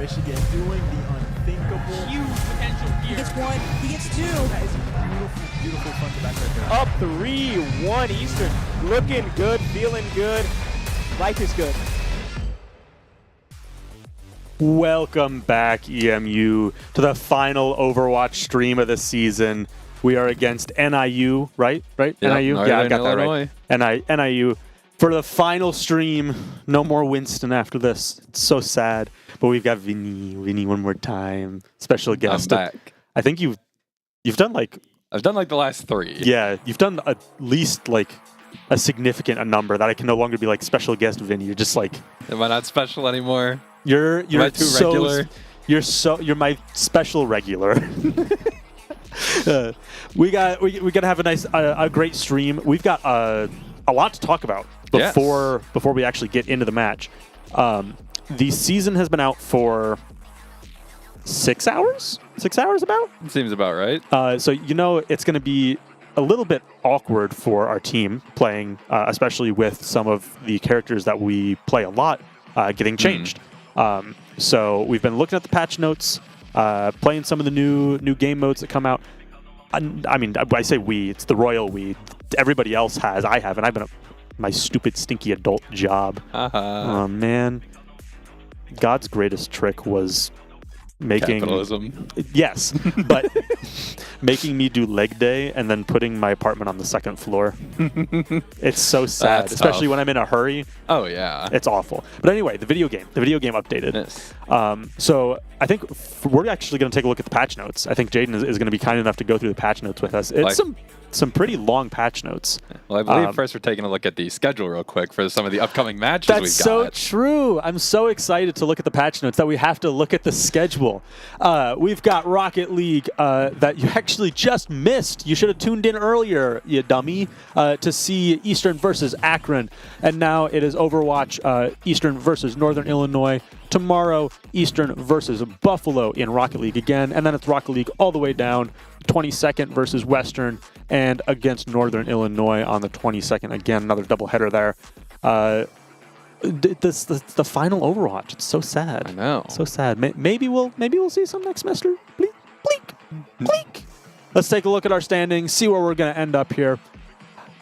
Michigan doing the unthinkable. Huge potential here. He gets one, he gets two. That is beautiful, beautiful front to back right there. Up 3-1 Eastern. Looking good, feeling good. Life is good. Welcome back, EMU, to the final Overwatch stream of the season. We are against NIU, right? Yep, NIU? Yeah, I got Illinois. that right. NIU. For the final stream, no more Winston after this. It's so sad. But we've got Vinny one more time. Special guest. I'm back. I think you've done like... I've done like the last 3. Yeah, you've done at least like a significant number that I can no longer be like special guest Vinny. You're just like... Am I not special anymore? You're Am I too so regular? You're my special regular. We gotta have a great stream. We've got a lot to talk about before we actually get into the match. The season has been out for 6 hours. 6 hours about. Seems about right. So it's going to be a little bit awkward for our team playing, especially with some of the characters that we play a lot getting changed. So we've been looking at the patch notes, playing some of the new game modes that come out. I mean, I say we, it's the royal we. Everybody else has. I haven't. I've been my stupid, stinky adult job. Oh, man. God's greatest trick was making... Capitalism. Yes, but making me do leg day and then putting my apartment on the second floor. It's so sad, That's especially tough. when I'm in a hurry. Oh, yeah. It's awful. But anyway, the video game updated. Yes. So I think we're actually going to take a look at the patch notes. I think Jaden is going to be kind enough to go through the patch notes with us. It's some pretty long patch notes. Well, I believe first we're taking a look at the schedule real quick for some of the upcoming matches we've got. That's so true. I'm so excited to look at the patch notes that we have to look at the schedule. We've got Rocket League that you actually just missed. You should have tuned in earlier, you dummy, to see Eastern versus Akron. And now it is Overwatch Eastern versus Northern Illinois. Tomorrow, Eastern versus Buffalo in Rocket League again. And then it's Rocket League all the way down, 22nd versus Western, and against Northern Illinois on the 22nd. Again, another doubleheader there. The final Overwatch. It's so sad. I know. So sad. Maybe we'll see some next semester. Bleak, bleak, bleak. Let's take a look at our standings. See where we're going to end up here.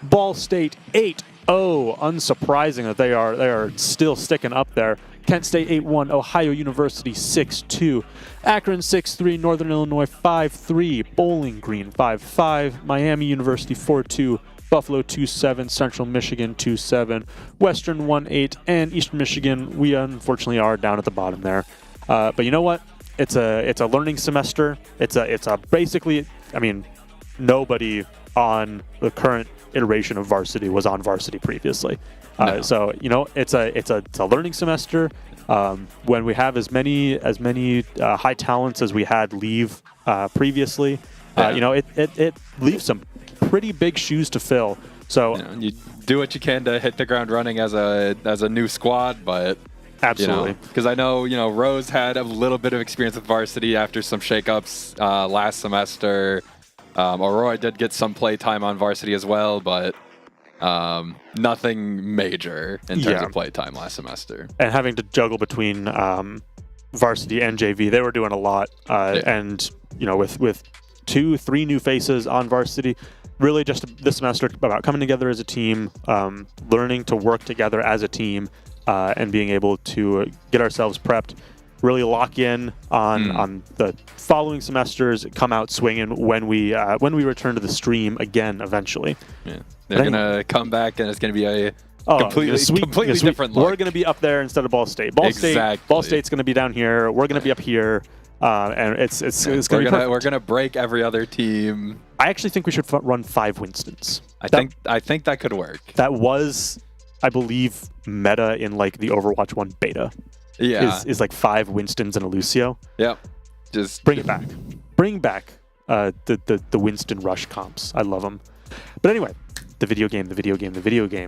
Ball State 8-0. Unsurprising that they are still sticking up there. Kent State 8-1, Ohio University 6-2, Akron 6-3, Northern Illinois 5-3, Bowling Green 5-5, Miami University 4-2, Buffalo 2-7, Central Michigan 2-7, Western 1-8, and Eastern Michigan, we unfortunately are down at the bottom there. But you know what? It's a learning semester. It's a basically, I mean, nobody on the current iteration of varsity was on varsity previously. No. So it's a learning semester. When we have as many high talents as we had leave previously, it leaves some pretty big shoes to fill. So you do what you can to hit the ground running as a new squad, but absolutely, because I know Rose had a little bit of experience with varsity after some shakeups last semester. Aurora did get some play time on varsity as well, but nothing major in terms of play time last semester. And having to juggle between varsity and JV, they were doing a lot. And with 2-3 new faces on varsity, really just this semester about coming together as a team, learning to work together as a team, and being able to get ourselves prepped. Really lock in on the following semesters, come out swinging when we return to the stream again eventually. Yeah. They're gonna come back and it's gonna be a completely different look. We're gonna be up there instead of Ball State. Ball State's gonna be down here. We're gonna be up here, and it's gonna be perfect. We're gonna break every other team. I actually think we should run 5 Winstons. I think that could work. That was, I believe, meta in like the Overwatch 1 beta. Yeah, is like 5 Winstons and a Lucio. Yep. Just bring it back. Bring back the Winston Rush comps. I love them. But anyway, the video game.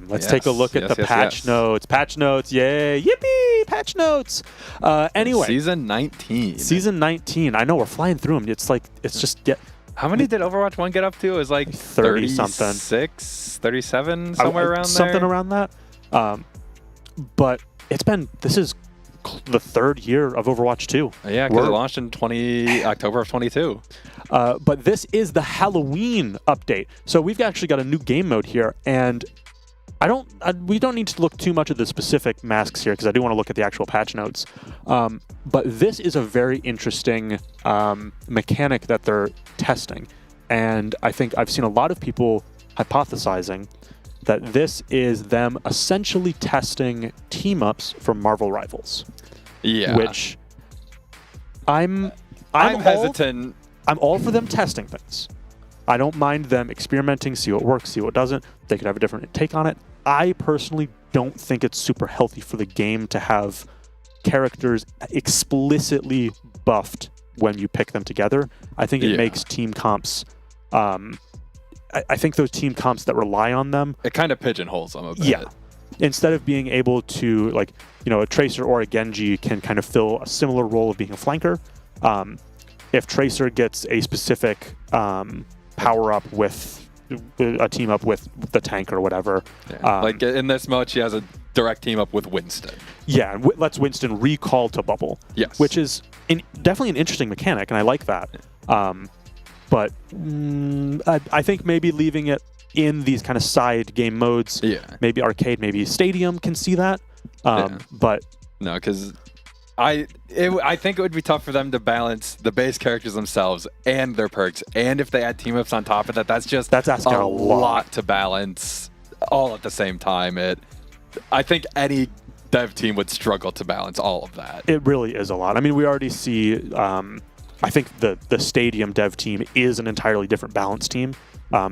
Let's take a look at the patch notes. Patch notes. Yay. Yippee. Patch notes. Anyway. Season 19. Season 19. I know we're flying through them. It's just How many did Overwatch 1 get up to? It was like 30 something. 36, 37, somewhere around there. Something around that. But this is the third year of Overwatch 2. Yeah, because it launched in October of 22. But this is the Halloween update. So we've actually got a new game mode here, and we don't need to look too much at the specific masks here because I do want to look at the actual patch notes. But this is a very interesting mechanic that they're testing. And I think I've seen a lot of people hypothesizing that this is them essentially testing team-ups from Marvel Rivals. Yeah. Which I'm hesitant. I'm all for them testing things. I don't mind them experimenting, see what works, see what doesn't. They could have a different take on it. I personally don't think it's super healthy for the game to have characters explicitly buffed when you pick them together. I think it makes team comps... I think those team comps that rely on them... It kind of pigeonholes them a bit. Yeah. Instead of being able to, like, a Tracer or a Genji can kind of fill a similar role of being a flanker. If Tracer gets a specific power-up with a team-up with the tank or whatever... Yeah. Like, in this mode, she has a direct team-up with Winston. Yeah, and lets Winston recall to Bubble. Yes. Which is definitely an interesting mechanic, and I like that. But I think maybe leaving it in these kind of side game modes, maybe arcade, maybe stadium can see that. But no, because I think it would be tough for them to balance the base characters themselves and their perks, and if they add team ups on top of that, that's asking a lot to balance all at the same time. I think any dev team would struggle to balance all of that. It really is a lot. I mean, we already see. I think the stadium dev team is an entirely different balance team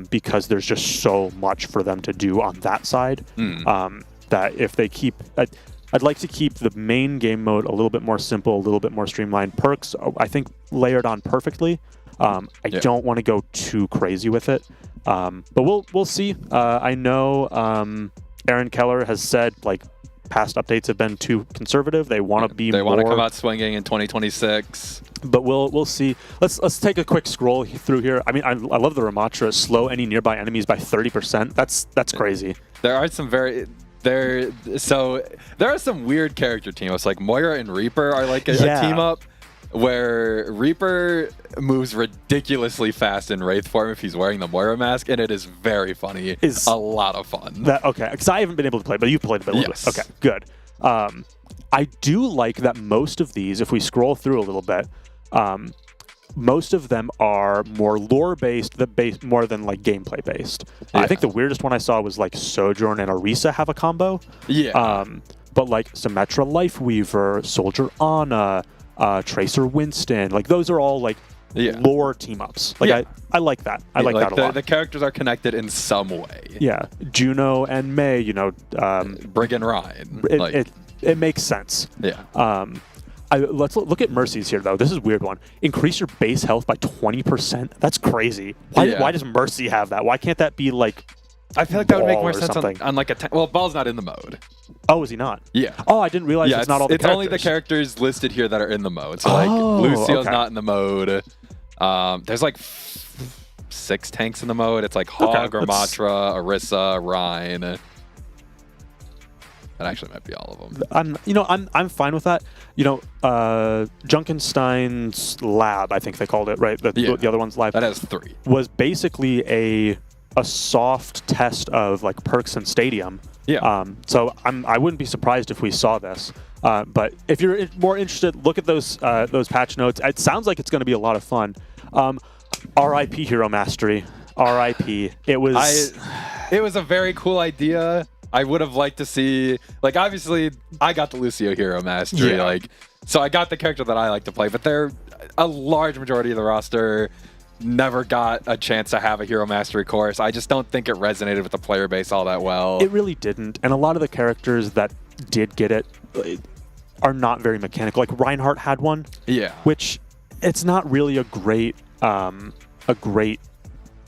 because there's just so much for them to do on that side that if they keep... I'd like to keep the main game mode a little bit more simple, a little bit more streamlined. Perks, I think, layered on perfectly. I don't want to go too crazy with it. But we'll see. I know Aaron Keller has said, like, past updates have been too conservative. They want to be more... They want to come out swinging in 2026. But we'll see. Let's take a quick scroll through here. I mean, I love the Ramatra. Slow any nearby enemies by 30%. That's crazy. There are some there are some weird character team-ups. Like Moira and Reaper are like a team-up where Reaper moves ridiculously fast in Wraith form if he's wearing the Moira mask, and it is very funny. It's a lot of fun. Okay, because I haven't been able to play, but you've played a bit. Yes. Okay, good. I do like that most of these, if we scroll through a little bit, most of them are more lore-based, more than like gameplay-based. I think the weirdest one I saw was like Sojourn and Orisa have a combo. Yeah. But like Symmetra Lifeweaver, Soldier Ana, Tracer Winston, like those are all like lore team-ups. Like I like that. I like that a lot. The characters are connected in some way. Yeah. Juno and May, Brig and Ryan. It makes sense. Yeah. Let's look at Mercy's here, though. This is a weird one. Increase your base health by 20%. That's crazy. Why does Mercy have that? Why can't that be like I feel like that would make more sense something? on like a... Well, Ball's not in the mode. Oh, is he not? Yeah. Oh, I didn't realize it's not all the characters. It's only the characters listed here that are in the mode. So, like, Lucio's not in the mode. There's, like, 6 tanks in the mode. It's, like, Hog, Ramatra, Orisa, Rhine. That actually might be all of them. I'm fine with that. Junkenstein's Lab, I think they called it, right? The other one's Lab. That has 3. Was basically a soft test of like perks and stadium. Yeah. So I wouldn't be surprised if we saw this. But if you're more interested, look at those patch notes. It sounds like it's going to be a lot of fun. R.I.P. Hero Mastery. R.I.P. It was a very cool idea. I would have liked to see, like, obviously I got the Lucio Hero Mastery, so I got the character that I like to play, but a large majority of the roster never got a chance to have a Hero Mastery course. I just don't think it resonated with the player base all that well. It really didn't, and a lot of the characters that did get it are not very mechanical. Like Reinhardt had one, which it's not really a great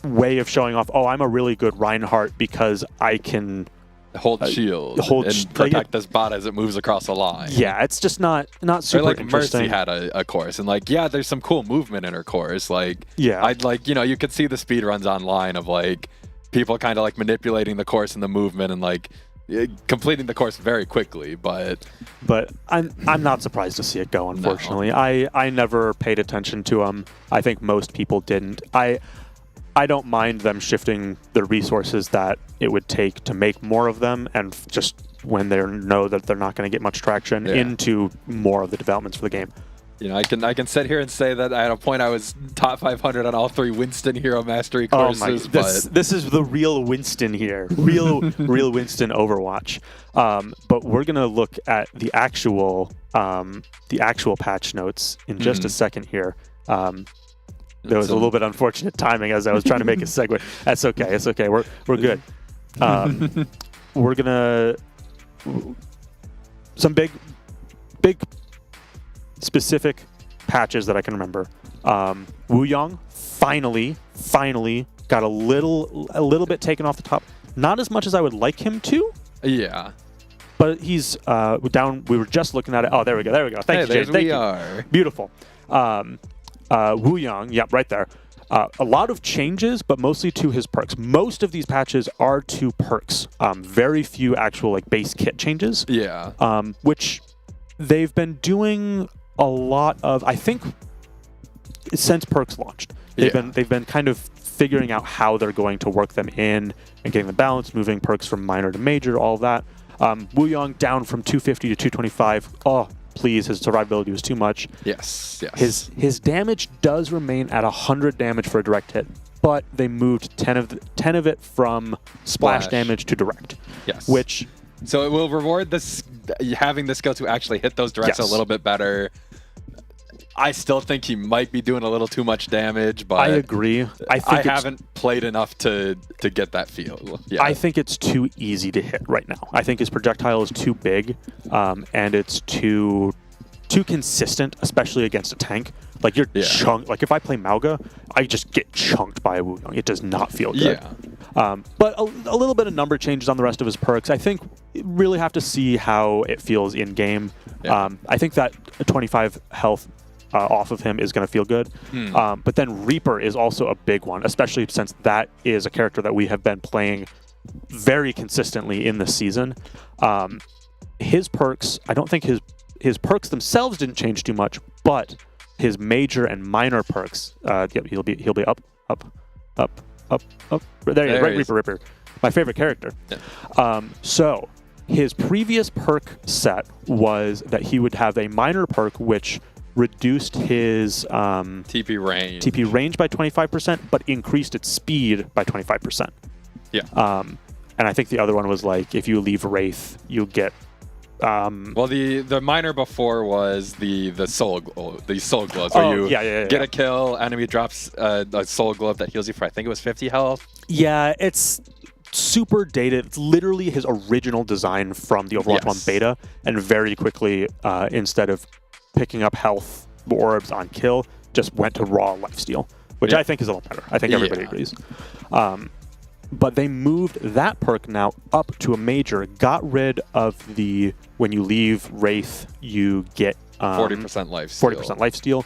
way of showing off. Oh, I'm a really good Reinhardt because I can hold shield and protect this bot as it moves across the line. Yeah, it's just not super like interesting. Mercy had a course, and like, there's some cool movement in her course. Like, I'd like, you could see the speed runs online of like people kind of like manipulating the course and the movement and like completing the course very quickly, but I'm not surprised to see it go, unfortunately. No. I never paid attention to him. I think most people didn't. I don't mind them shifting the resources that it would take to make more of them, and just when they know that they're not going to get much traction into more of the developments for the game. You know, I can sit here and say that at a point I was top 500 on all 3 Winston Hero Mastery courses. This is the real Winston here, real Winston Overwatch. But we're gonna look at the actual patch notes in just a second here. There was a little bit unfortunate timing as I was trying to make a segue. That's okay. It's okay. We're good. We're gonna some big specific patches that I can remember. Wu Yang finally got a little bit taken off the top. Not as much as I would like him to. Yeah. But he's down. We were just looking at it. Oh, there we go. Thank you, Jane. Thank you. Beautiful. Wu Yang, yep, right there. A lot of changes, but mostly to his perks. Most of these patches are to perks. Very few actual like base kit changes. Yeah. Which they've been doing a lot of, I think, since perks launched. They've been kind of figuring out how they're going to work them in and getting the balance, moving perks from minor to major, all of that. Wu Yang down from 250 to 225. Oh, please, his survivability was too much. Yes. His damage does remain at 100 damage for a direct hit, but they moved 10 of it from splash damage to direct. Yes. Which so it will reward this having the skill to actually hit those directs a little bit better. I still think he might be doing a little too much damage, but I agree. I haven't played enough to get that feel. Yeah. I think it's too easy to hit right now. I think his projectile is too big, and it's too consistent, especially against a tank. Like you're chunked. Like if I play Mauga, I just get chunked by a Wu Yang. It does not feel good. Yeah. But a little bit of number changes on the rest of his perks. I think really have to see how it feels in game. Yeah. I think that a 25 health off of him is going to feel good. But then Reaper is also a big one, especially since that is a character that we have been playing very consistently in this season. His perks, I don't think his perks themselves didn't change too much, but his major and minor perks, he'll be up. There he is, right, Reaper. My favorite character. Yeah. So his previous perk set was that he would have a minor perk which reduced his TP range by 25%, but increased its speed by 25%. Yeah. And I think the other one was like if you leave Wraith, you get. Well, the minor before was the soul gloves where you get a kill, enemy drops a soul glove that heals you for I think it was 50 health. Yeah, it's super dated. It's literally his original design from the Overwatch 1 beta, and very quickly instead of picking up health orbs on kill, just went to raw lifesteal, which I think is a lot better. I think everybody agrees. But they moved that perk now up to a major, got rid of the when you leave Wraith, you get 40% lifesteal,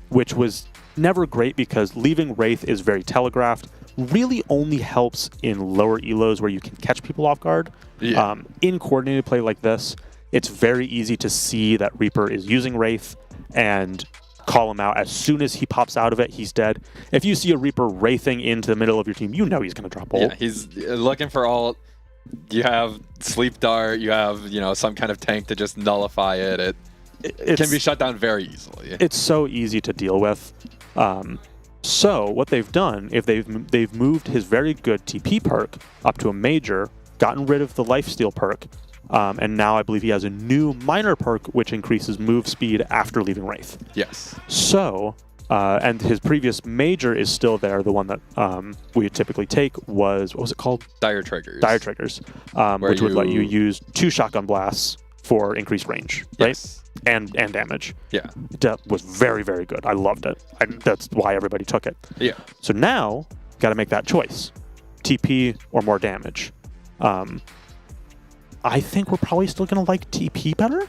which was never great because leaving Wraith is very telegraphed. Really only helps in lower elos where you can catch people off guard. Yeah. In coordinated play like this, it's very easy to see that Reaper is using Wraith and call him out. As soon as he pops out of it, he's dead. If you see a Reaper wraithing into the middle of your team, you know he's going to drop ult. Yeah, he's looking for ult. You have Sleep Dart. You have some kind of tank to just nullify it. It can be shut down very easily. It's so easy to deal with. So what they've done, if they've moved his very good TP perk up to a major, gotten rid of the lifesteal perk, and now I believe he has a new minor perk which increases move speed after leaving Wraith. Yes. So, and his previous major is still there. The one that we typically take was, what was it called? Dire Triggers. Dire Triggers, which would let you use 2 shotgun blasts for increased range, right? Yes. And damage. Yeah. That was very, very good. I loved it. That's why everybody took it. Yeah. So now, got to make that choice. TP or more damage. I think we're probably still going to like TP better.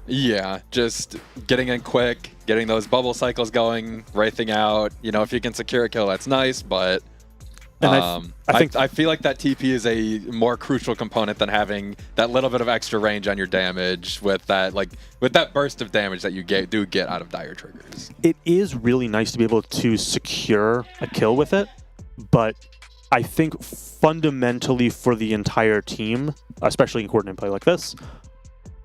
Yeah, just getting in quick, getting those bubble cycles going, wraithing out. If you can secure a kill, that's nice, but And I feel like that TP is a more crucial component than having that little bit of extra range on your damage with that burst of damage that you do get out of dire triggers. It is really nice to be able to secure a kill with it, but I think fundamentally for the entire team, especially in coordinated play like this,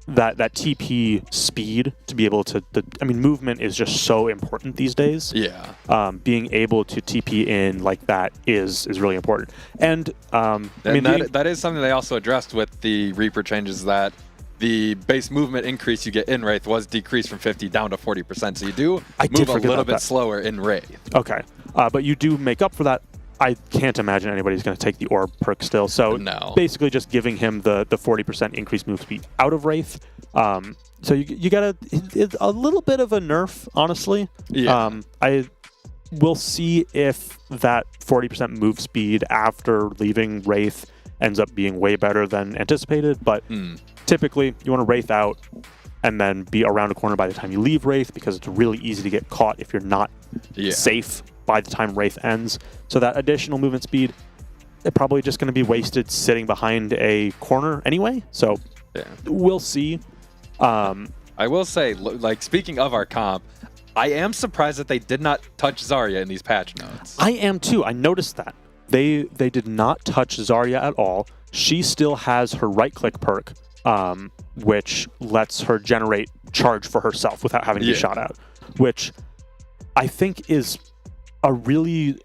that TP speed to be able to, movement is just so important these days. Yeah. Being able to TP in like that is really important. And that is something they also addressed with the Reaper changes, that the base movement increase you get in Wraith was decreased from 50 down to 40%. So you do move a little bit slower in Wraith. Okay. But you do make up for that. I can't imagine anybody's going to take the Orb perk still. So basically just giving him the 40% increased move speed out of Wraith. So you got a little bit of a nerf, honestly. Yeah. I will see if that 40% move speed after leaving Wraith ends up being way better than anticipated. But typically you want to Wraith out and then be around a corner by the time you leave Wraith, because it's really easy to get caught if you're not safe by the time Wraith ends. So that additional movement speed, it's probably just going to be wasted sitting behind a corner anyway. So we'll see. I will say, like, speaking of our comp, I am surprised that they did not touch Zarya in these patch notes. I am too. I noticed that. They did not touch Zarya at all. She still has her right-click perk, which lets her generate charge for herself without having to be shot out, which I think is a really...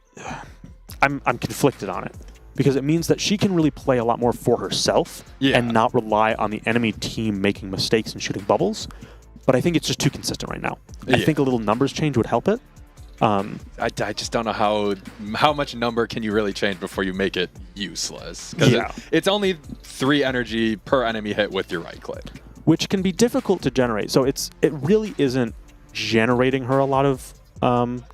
I'm conflicted on it, because it means that she can really play a lot more for herself and not rely on the enemy team making mistakes and shooting bubbles. But I think it's just too consistent right now. I think a little numbers change would help it. I just don't know how much number can you really change before you make it useless. Because it's only 3 energy per enemy hit with your right click, which can be difficult to generate. So it really isn't generating her a lot of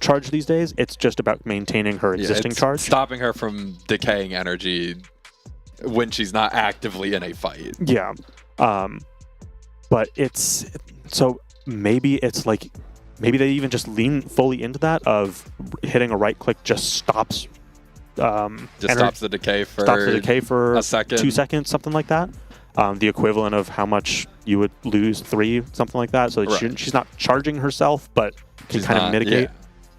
charge these days. It's just about maintaining her existing charge, stopping her from decaying energy when she's not actively in a fight. Yeah. But it's so maybe it's like, maybe they even just lean fully into that of hitting a right click just stops stops the decay for a second, 2 seconds, something like that. The equivalent of how much you would lose 3, something like that. So that she's not charging herself, but can kind of mitigate.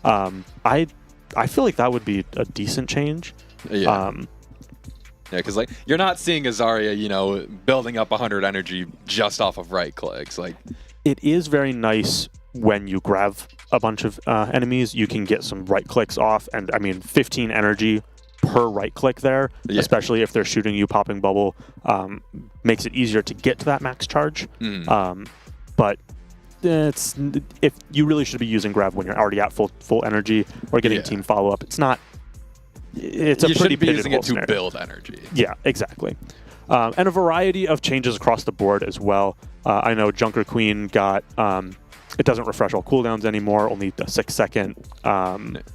I feel like that would be a decent change. Because like you're not seeing a Zarya, building up 100 energy just off of right clicks. Like, it is very nice when you grab a bunch of enemies, you can get some right clicks off, and 15 energy per right click there, especially if they're shooting you popping bubble, makes it easier to get to that max charge. But if you really should be using grab when you're already at full energy or getting team follow up. It's not. It's a pretty be using it to scenario. Build energy. Yeah, exactly. And a variety of changes across the board as well. I know Junker Queen got. It doesn't refresh all cooldowns anymore, only a 6-second.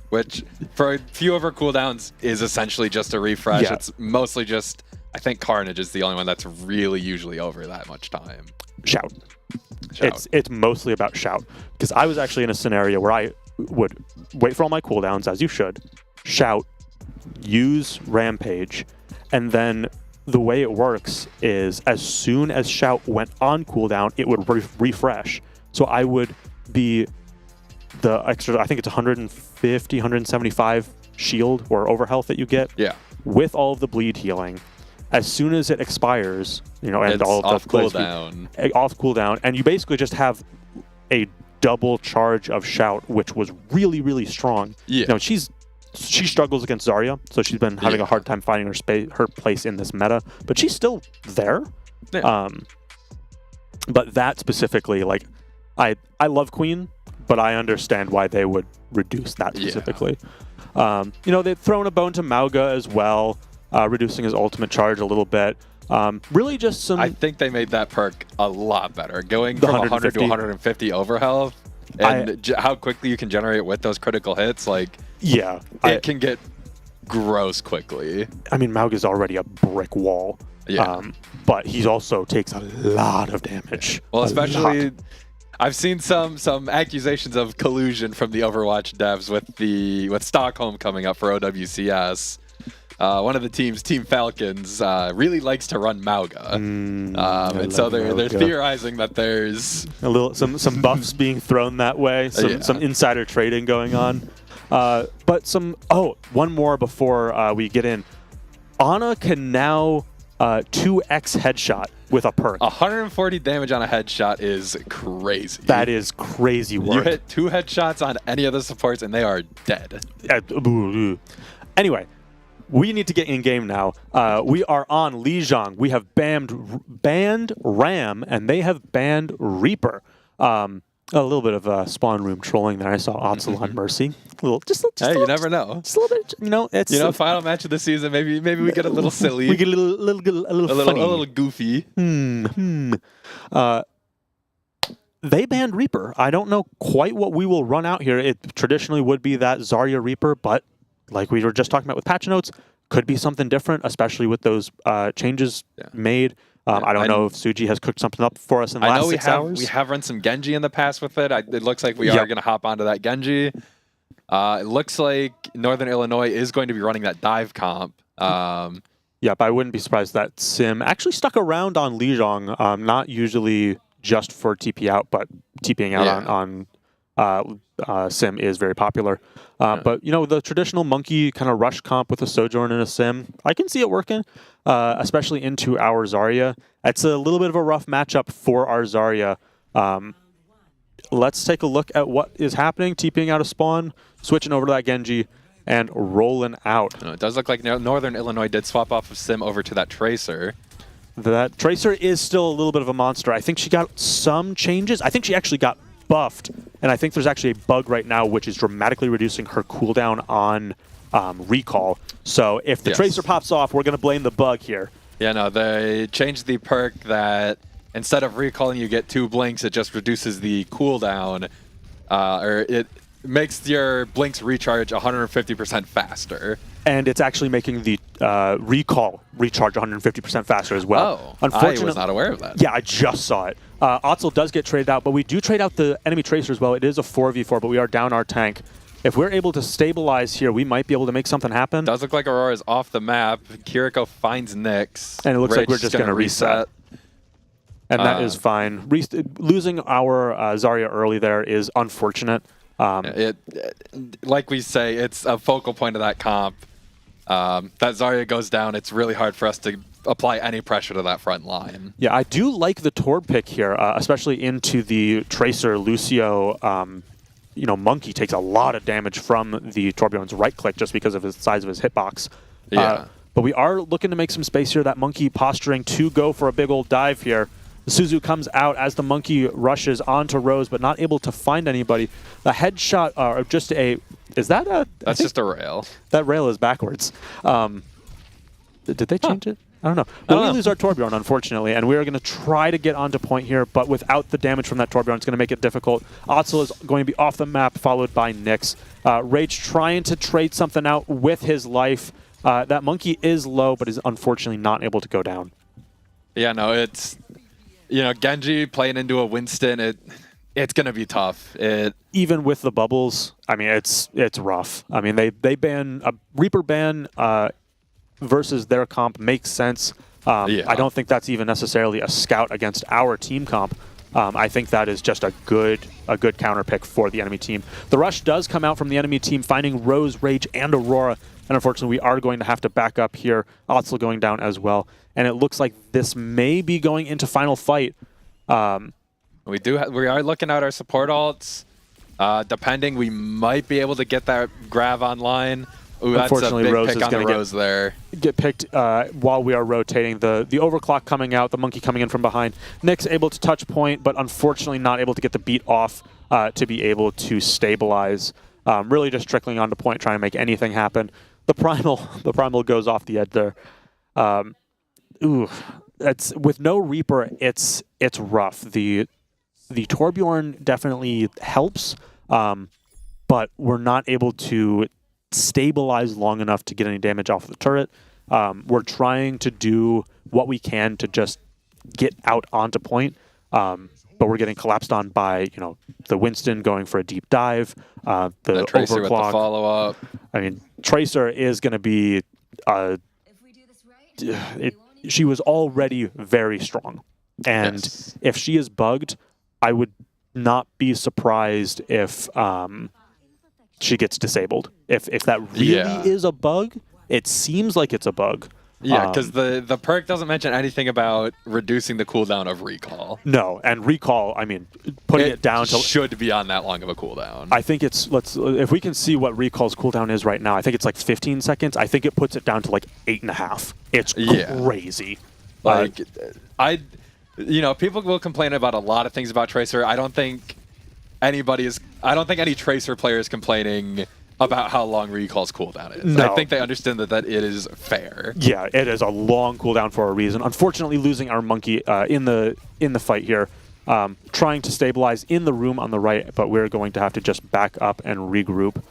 Which, for a few of her cooldowns, is essentially just a refresh. Yeah. It's mostly just, I think Carnage is the only one that's really usually over that much time. Shout. It's mostly about Shout. Because I was actually in a scenario where I would wait for all my cooldowns, as you should, Shout, use Rampage, and then the way it works is as soon as Shout went on cooldown, it would refresh. So I would be the extra, I think it's 150, 175 shield or overhealth that you get with all of the bleed healing. As soon as it expires, and it's all of off the off cooldown, and you basically just have a double charge of Shout, which was really, really strong. She struggles against Zarya, so she's been having a hard time finding her place in this meta, but she's still there. But that specifically, like, I love Queen, but I understand why they would reduce that specifically. They've thrown a bone to Mauga as well, reducing his ultimate charge a little bit. Really just some... I think they made that perk a lot better, going from 100 to 150 overhealth, and how quickly you can generate with those critical hits. Like, it can get gross quickly. Mauga's already a brick wall. But he also takes a lot of damage. Well, especially... I've seen some accusations of collusion from the Overwatch devs with Stockholm coming up for OWCS. one of the teams, Team Falcons, really likes to run Mauga. And so they're theorizing that there's some buffs being thrown that way, some insider trading going on. But one more before we get in. Ana can now 2x headshot with a perk. 140 damage on a headshot is crazy. That is crazy work. You hit 2 headshots on any of the supports and they are dead. Anyway, we need to get in game now. We are on Lijiang. We have banned Ram, and they have banned Reaper. A little bit of spawn room trolling there. I saw Otzel on Mercy. Hey, you never know. Just a little bit, it's final match of the season. Maybe we get a little silly. We get a little goofy. They banned Reaper. I don't know quite what we will run out here. It traditionally would be that Zarya Reaper, but like we were just talking about with patch notes, could be something different, especially with those changes made. I don't know if Suji has cooked something up for us in the last 6 hours. We have run some Genji in the past with it. It looks like we are going to hop onto that Genji. It looks like Northern Illinois is going to be running that dive comp. Yep, I wouldn't be surprised that Sim actually stuck around on Lijiang, not usually just for TP out, but TPing out on Sim is very popular. But, the traditional monkey kind of rush comp with a Sojourn and a Sim, I can see it working, especially into our Zarya. It's a little bit of a rough matchup for our Zarya. Let's take a look at what is happening. TPing out of spawn, switching over to that Genji, and rolling out. It does look like Northern Illinois did swap off of Sim over to that Tracer. That Tracer is still a little bit of a monster. I think she got some changes. I think she actually got buffed, and I think there's actually a bug right now which is dramatically reducing her cooldown on recall. So if the Tracer pops off, we're going to blame the bug here. Yeah, no, they changed the perk that instead of recalling you get 2 blinks, it just reduces the cooldown, or it makes your blinks recharge 150% faster. And it's actually making the recall recharge 150% faster as well. Oh, unfortunately, I was not aware of that. Yeah, I just saw it. Otzel does get traded out, but we do trade out the enemy Tracer as well. It is a 4v4, but we are down our tank. If we're able to stabilize here, we might be able to make something happen. Does look like Aurora is off the map. Kiriko finds Nyx. And it looks like we're just going to reset. And that is fine. Losing our Zarya early there is unfortunate. Like we say, it's a focal point of that comp. That Zarya goes down, it's really hard for us to apply any pressure to that front line. Yeah, I do like the Torb pick here, especially into the Tracer. Lucio, Monkey takes a lot of damage from the Torbjorn's right click just because of the size of his hitbox. But we are looking to make some space here. That Monkey posturing to go for a big old dive here. Suzu comes out as the Monkey rushes onto Rose, but not able to find anybody. The headshot, or just a... Is that a... That's just a rail. That rail is backwards. Did they change it? I don't know. Well, we lose our Torbjorn, unfortunately, and we're going to try to get onto point here, but without the damage from that Torbjorn, it's going to make it difficult. Otzel is going to be off the map, followed by Nyx. Rage trying to trade something out with his life. That Monkey is low, but is unfortunately not able to go down. Yeah, no, it's... Genji playing into a Winston, it's going to be tough. Even with the bubbles, I mean, it's rough. I mean, they ban a Reaper ban versus their comp makes sense. I don't think that's even necessarily a scout against our team comp. I think that is just a good counter pick for the enemy team. The rush does come out from the enemy team, finding Rose, Rage, and Aurora. And unfortunately, we are going to have to back up here. Otzel going down as well. And it looks like this may be going into final fight. We are looking at our support alts. Depending, we might be able to get that Grav online. Ooh, unfortunately, that's a big Rose pick is on the going to Rose there. Get picked while we are rotating. The overclock coming out, the Monkey coming in from behind. Nyx able to touch point, but unfortunately not able to get the beat off to be able to stabilize. Really just trickling onto point, trying to make anything happen. The primal goes off the edge there. It's with no Reaper, it's rough. The Torbjorn definitely helps, but we're not able to stabilize long enough to get any damage off the turret. We're trying to do what we can to just get out onto point, but we're getting collapsed on by the Winston going for a deep dive, the Tracer overclock. with the follow-up. I mean, Tracer is going to be she was already very strong. And Yes. if she is bugged, I would not be surprised if she gets disabled. If that really Yeah. is a bug, it seems like it's a bug. Yeah, because the perk doesn't mention anything about reducing the cooldown of recall. No, and recall, I mean, putting it down to... should be on that long of a cooldown. I think it's, if we can see what recall's cooldown is right now, I think it's like 15 seconds. I think it puts it down to like 8.5. It's crazy. Like, people will complain about a lot of things about Tracer. I don't think any Tracer player is complaining about how long recall's cooldown is. No. I think they understand that it is fair. Yeah, it is a long cooldown for a reason. Unfortunately, losing our monkey in the fight here, trying to stabilize in the room on the right, but we're going to have to just back up and regroup.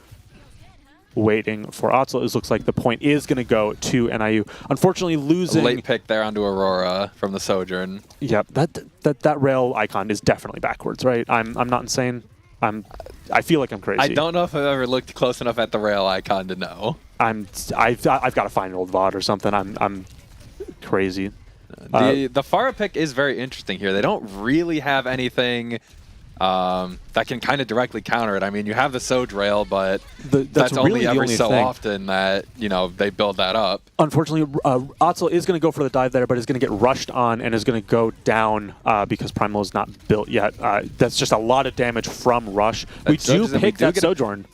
Waiting for Otzel. It looks like the point is going to go to NIU. Unfortunately, losing... A late pick there onto Aurora from the Sojourn. Yeah, that rail icon is definitely backwards, right? I'm not insane. I feel like I'm crazy. I don't know if I've ever looked close enough at the rail icon to know. I've got to find an old VOD or something. I'm crazy. The Pharah pick is very interesting here. They don't really have anything that can kind of directly counter it. I mean, you have the Soj rail, but that's really only the every only so thing. often that they build that up. Unfortunately, Otzel is going to go for the dive there, but is going to get rushed on and is going to go down because Primal is not built yet. That's just a lot of damage from Rush. We do pick that Sojourn.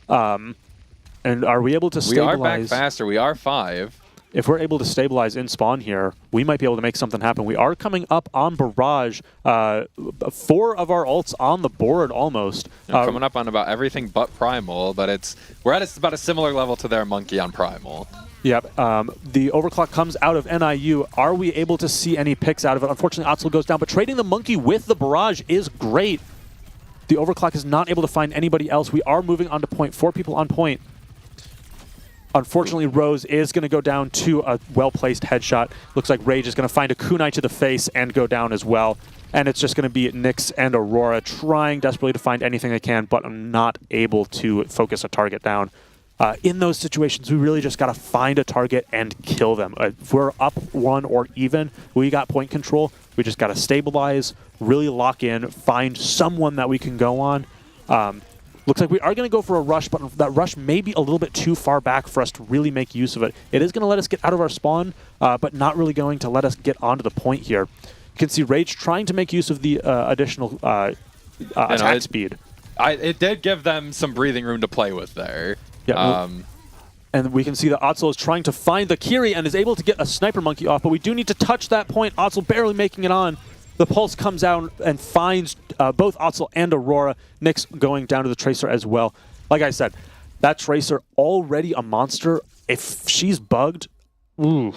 And are we able to stabilize? We are back faster. We are 5. If we're able to stabilize in spawn here, we might be able to make something happen. We are coming up on Barrage. 4 of our ults on the board almost. Coming up on about everything but Primal, but we're at about a similar level to their Monkey on Primal. Yep. The overclock comes out of NIU. Are we able to see any picks out of it? Unfortunately, Otzel goes down, but trading the Monkey with the Barrage is great. The overclock is not able to find anybody else. We are moving on to point. 4 people on point. Unfortunately, Rose is going to go down to a well-placed headshot. Looks like Rage is going to find a kunai to the face and go down as well. And it's just going to be Nyx and Aurora trying desperately to find anything they can, but not able to focus a target down. In those situations, we really just got to find a target and kill them. If we're up 1 or even, we got point control. We just got to stabilize, really lock in, find someone that we can go on. Looks like we are going to go for a rush, but that rush may be a little bit too far back for us to really make use of it. It is going to let us get out of our spawn, but not really going to let us get onto the point here. You can see Rage trying to make use of the additional attack speed. It did give them some breathing room to play with there. Yeah, and we can see that Otzel is trying to find the Kiri and is able to get a Sniper Monkey off, but we do need to touch that point. Otzel barely making it on. The Pulse comes out and finds both Otzel and Aurora. Nyx going down to the Tracer as well. Like I said, that Tracer already a monster. If she's bugged, it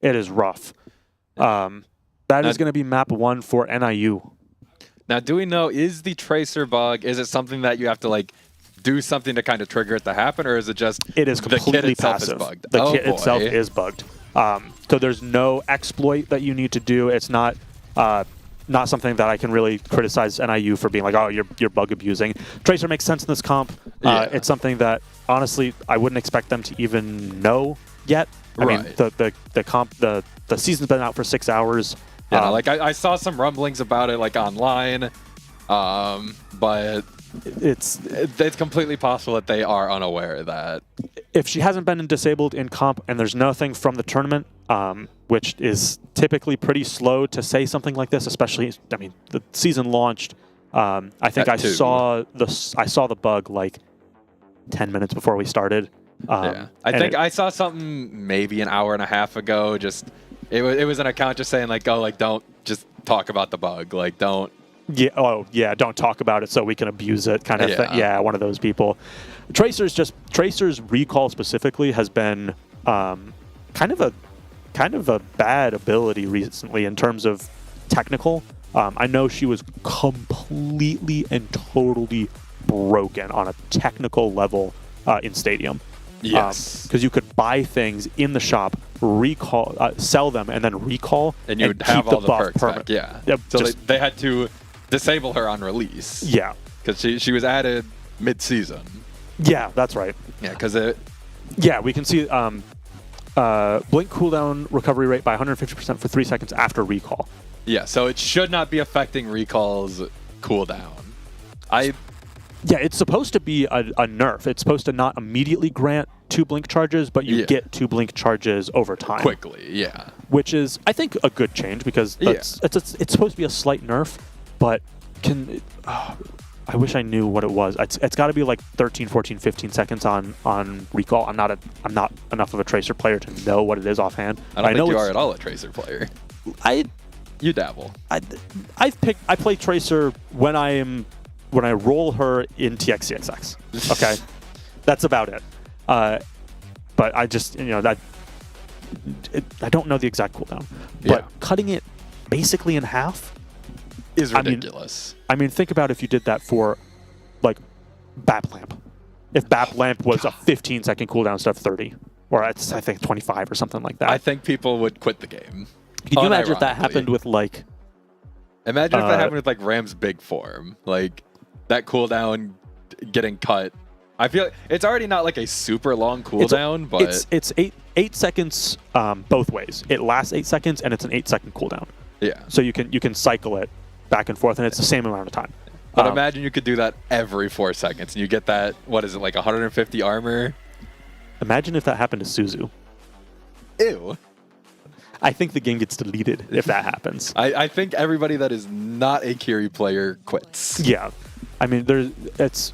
is rough. That is going to be map 1 for NIU. Now, do we know, is the Tracer bug, is it something that you have to do something to kind of trigger it to happen, or is it just it is completely the kit itself passive. is bugged? The kit itself is bugged. So there's no exploit that you need to do. It's not something that I can really criticize NIU for being like, oh, you're bug abusing. Tracer makes sense in this comp. It's something that honestly I wouldn't expect them to even know yet. I mean, the season's been out for 6 hours. Yeah, I saw some rumblings about it online, but it's completely possible that they are unaware of that. If she hasn't been disabled in comp and there's nothing from the tournament, which is typically pretty slow to say something like this, especially, I mean, the season launched. I think I saw the bug 10 minutes before we started. I think I saw something maybe an hour and a half ago. Just it was an account just saying don't just talk about the bug, don't. Yeah, don't talk about it so we can abuse it kind of thing. Yeah, one of those people. Tracer's recall specifically has been kind of a bad ability recently in terms of technical. I know she was completely and totally broken on a technical level in Stadium. Yes, because you could buy things in the shop, recall, sell them, and then recall, and you would have all the perks back. Yeah, yep, so they had to disable her on release. Yeah, because she was added mid-season. Yeah, that's right. Yeah, because Yeah, we can see blink cooldown recovery rate by 150% for 3 seconds after recall. Yeah, so it should not be affecting recall's cooldown. Yeah, it's supposed to be a nerf. It's supposed to not immediately grant 2 blink charges, but you get 2 blink charges over time. Quickly, yeah. Which is, I think, a good change because it's supposed to be a slight nerf, but I wish I knew what it was. It's got to be like 13, 14, 15 seconds on recall. I'm not enough of a Tracer player to know what it is offhand. I don't think you are at all a Tracer player. You dabble. I play Tracer when I roll her in TXCXX. Okay, that's about it. But I just I don't know the exact cooldown. But cutting it basically in half is ridiculous. I mean, think about if you did that for like BAP Lamp. If BAP Lamp was a 15-second cooldown instead of 30, or I think 25 or something like that. I think people would quit the game. Can you imagine if that happened with like? Imagine if that happened with like Ram's big form, like that cooldown getting cut. I feel it's already not like a super long cooldown, but it's 8 seconds both ways. It lasts 8 seconds and it's an 8-second cooldown. Yeah. So you can cycle it back and forth, and it's the same amount of time. But imagine you could do that every 4 seconds, and you get that. What is it, like 150 armor? Imagine if that happened to Suzu. Ew. I think the game gets deleted if that happens. I think everybody that is not a Kiri player quits. Yeah, I mean, it's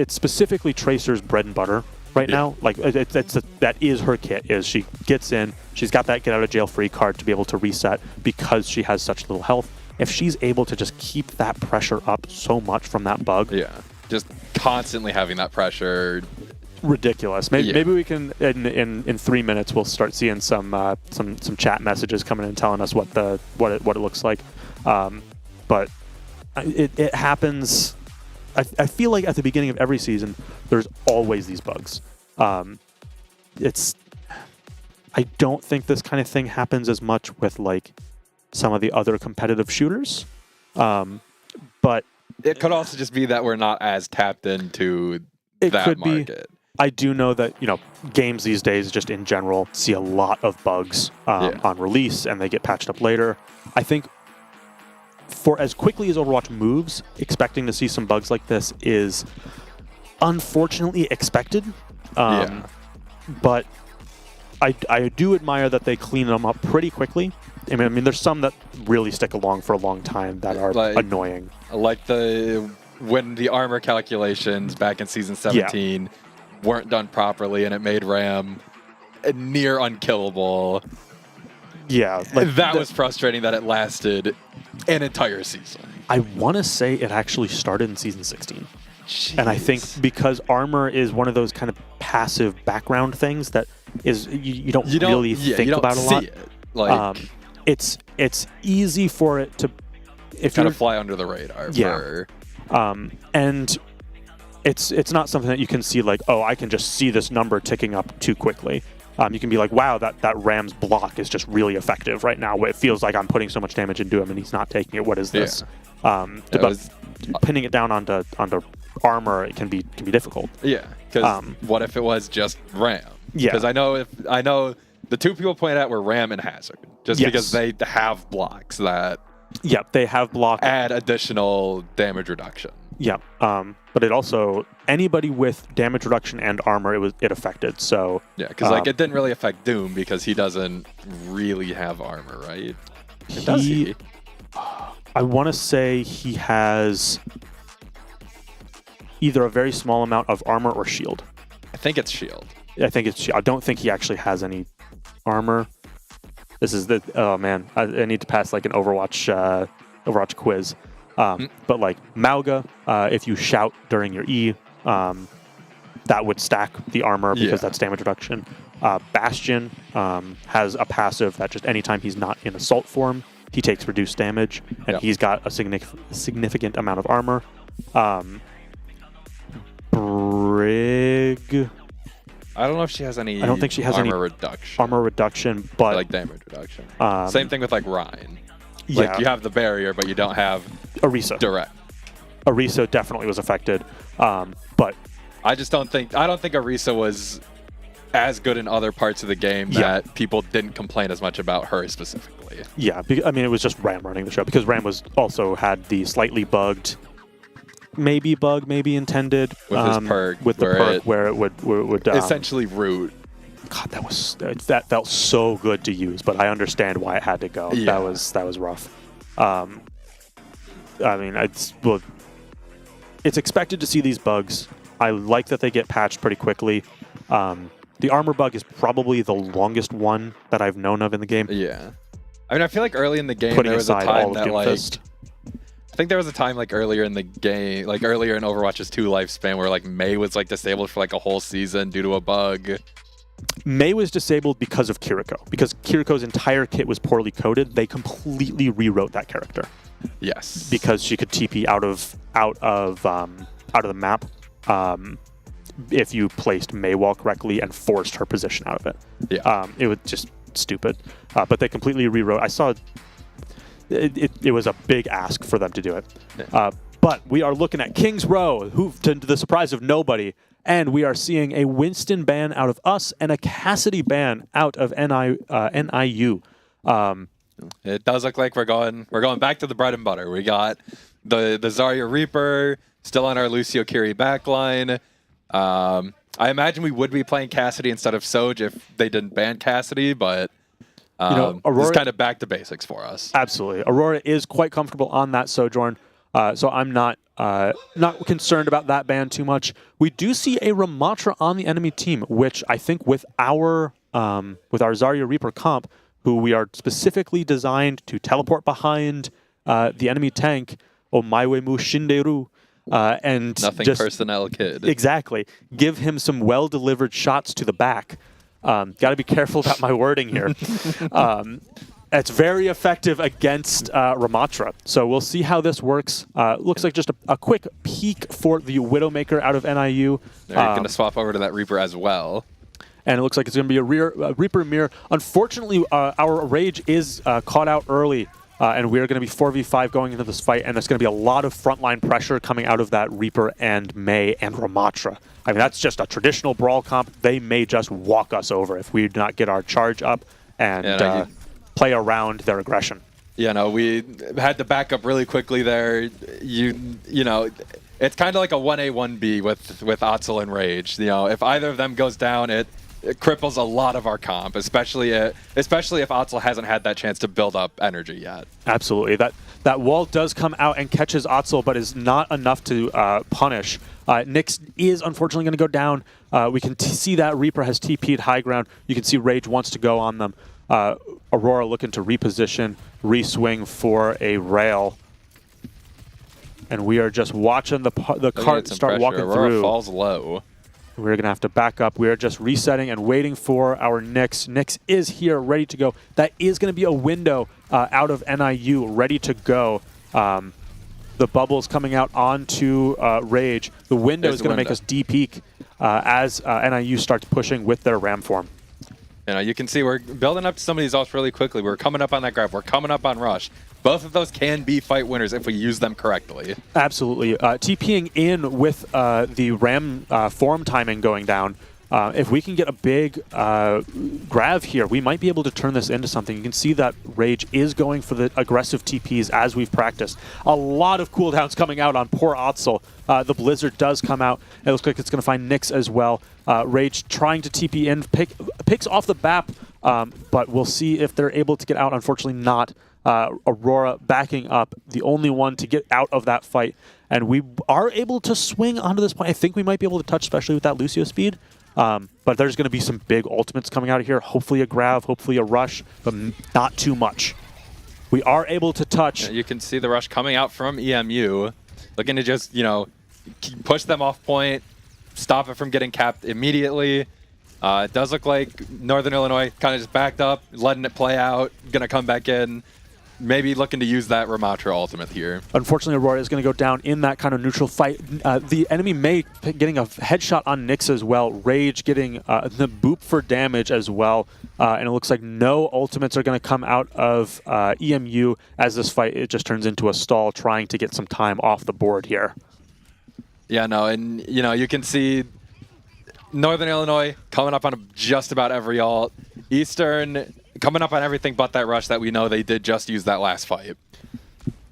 specifically Tracer's bread and butter right now. Like that is her kit. Is she gets in, she's got that get out of jail free card to be able to reset because she has such little health. If she's able to just keep that pressure up so much from that bug, just constantly having that pressure. Ridiculous. Maybe we can in 3 minutes we'll start seeing some chat messages coming in telling us what it looks like. But it happens. I feel like at the beginning of every season there's always these bugs. I don't think this kind of thing happens as much with like some of the other competitive shooters. But it could also just be that we're not as tapped into that market. I do know that, games these days, just in general, see a lot of bugs on release, and they get patched up later. I think for as quickly as Overwatch moves, expecting to see some bugs like this is unfortunately expected. But I do admire that they clean them up pretty quickly. I mean, there's some that really stick along for a long time that are annoying. Like when the armor calculations back in Season 17 weren't done properly, and it made Ram near unkillable. Yeah. That was frustrating that it lasted an entire season. I want to say it actually started in Season 16. Jeez. And I think because armor is one of those kind of passive background things that is you don't really think about a lot. Like, it's easy for it to kind of fly under the radar. And it's not something that you can see like, oh, I can just see this number ticking up too quickly. You can be like, wow, that Ram's block is just really effective right now. It feels like I'm putting so much damage into him and he's not taking it. What is this? But pinning it down onto armor, it can be difficult. Yeah, because what if it was just Ram? Yeah, because I know the two people pointed out were Ram and Hazard, just because they have blocks that they have block add additional damage reduction. Yeah, but it also anybody with damage reduction and armor it affected. So because it didn't really affect Doom because he doesn't really have armor, right? Does he? I want to say he has either a very small amount of armor or shield. I think it's shield. I think it's shield. I don't think he actually has any armor. This is oh man, I need to pass like an Overwatch quiz. But like Mauga, if you shout during your E, that would stack the armor because that's damage reduction. Bastion has a passive that just anytime he's not in assault form, he takes reduced damage, and he's got a significant amount of armor. Brig. I don't know if she has any. I don't think she has armor any reduction. Armor reduction, but like damage reduction. Same thing with like Ryan. Yeah. Like you have the barrier, but you don't have Orisa. Direct. Orisa definitely was affected, but I don't think Orisa was as good in other parts of the game that people didn't complain as much about her specifically. Yeah, I mean, it was just Ram running the show because Ram was also had the slightly bugged, maybe intended with his perk, with the perk where it would essentially root. God, that felt so good to use, but I understand why it had to go. Yeah. That was rough. I mean, it's expected to see these bugs. I like that they get patched pretty quickly. The armor bug is probably the longest one that I've known of in the game. Yeah. I mean, I feel like early in the game Putting there was a aside time all that of like Doomfist. I think there was a time like earlier in the game, like earlier in Overwatch's 2 lifespan where like Mei was like disabled for like a whole season due to a bug. Mei was disabled because of Kiriko. Because Kiriko's entire kit was poorly coded, they completely rewrote that character. Yes. Because she could TP out of the map if you placed Mei wall correctly and forced her position out of it. Yeah. It was just stupid. But they completely rewrote. I saw it was a big ask for them to do it. Yeah. But we are looking at Kings Row, who, to the surprise of nobody, and we are seeing a Winston ban out of us and a Cassidy ban out of NIU. It does look like we're going back to the bread and butter. We got the Zarya Reaper still on our Lucio Kiri backline. I imagine we would be playing Cassidy instead of Soj if they didn't ban Cassidy, but Aurora, it's kind of back to basics for us. Absolutely. Aurora is quite comfortable on that Sojourn, so I'm not concerned about that ban too much. We do see a Ramatra on the enemy team, which I think with our Zarya Reaper comp, who we are specifically designed to teleport behind the enemy tank, Omaiwemu Shinderu, and Nothing just, personnel kid. Exactly. Give him some well-delivered shots to the back. Got to be careful about my wording here. It's very effective against Ramatra. So we'll see how this works. Looks like just a quick peek for the Widowmaker out of NIU. They're going to swap over to that Reaper as well. And it looks like it's going to be a Reaper mirror. Unfortunately, our Rage is caught out early. And we're going to be 4v5 going into this fight, and there's going to be a lot of frontline pressure coming out of that Reaper and Mei and Ramatra. I mean, that's just a traditional brawl comp. They may just walk us over if we do not get our charge up and play around their aggression. Yeah, no, we had to back up really quickly there. You know, it's kind of like a 1A, 1B with Otzel and Rage. You know, if either of them goes down, it cripples a lot of our comp, especially if Otzel hasn't had that chance to build up energy yet. Absolutely. That wall does come out and catches Otzel, but is not enough to punish. Nyx is unfortunately going to go down. We can see that Reaper has TP'd high ground. You can see Rage wants to go on them. Aurora looking to reposition, re-swing for a rail. And we are just watching the cart start walking Aurora through. Falls low. We're going to have to back up. We are just resetting and waiting for our Nyx. Nyx is here, ready to go. That is going to be a window out of NIU, ready to go. The bubble's coming out onto Rage. The window is going to make us de-peak as NIU starts pushing with their ram form. You know, you can see we're building up to some of these ults really quickly. We're coming up on that grab. We're coming up on Rush. Both of those can be fight winners if we use them correctly. Absolutely. TPing in with the ram form timing going down, if we can get a big grab here, we might be able to turn this into something. You can see that Rage is going for the aggressive TPs as we've practiced. A lot of cooldowns coming out on poor Otzel. The Blizzard does come out. It looks like it's going to find Nyx as well. Rage trying to TP in, picks off the BAP, but we'll see if they're able to get out. Unfortunately not. Aurora backing up, the only one to get out of that fight. And we are able to swing onto this point. I think we might be able to touch, especially with that Lucio speed. But there's going to be some big ultimates coming out of here. Hopefully a grab, hopefully a rush, but not too much. We are able to touch. Yeah, you can see the rush coming out from EMU. Looking to just, you know, push them off point, stop it from getting capped immediately. It does look like Northern Illinois kind of just backed up, letting it play out, going to come back in. Maybe looking to use that Ramatra ultimate here. Unfortunately, Aurora is going to go down in that kind of neutral fight. The enemy Mei getting a headshot on Nyx as well. Rage getting the boop for damage as well. And it looks like no ultimates are going to come out of EMU as this fight it just turns into a stall trying to get some time off the board here. Yeah, no, and you know, you can see Northern Illinois coming up on just about every ult. Eastern coming up on everything but that rush that we know they did just use that last fight.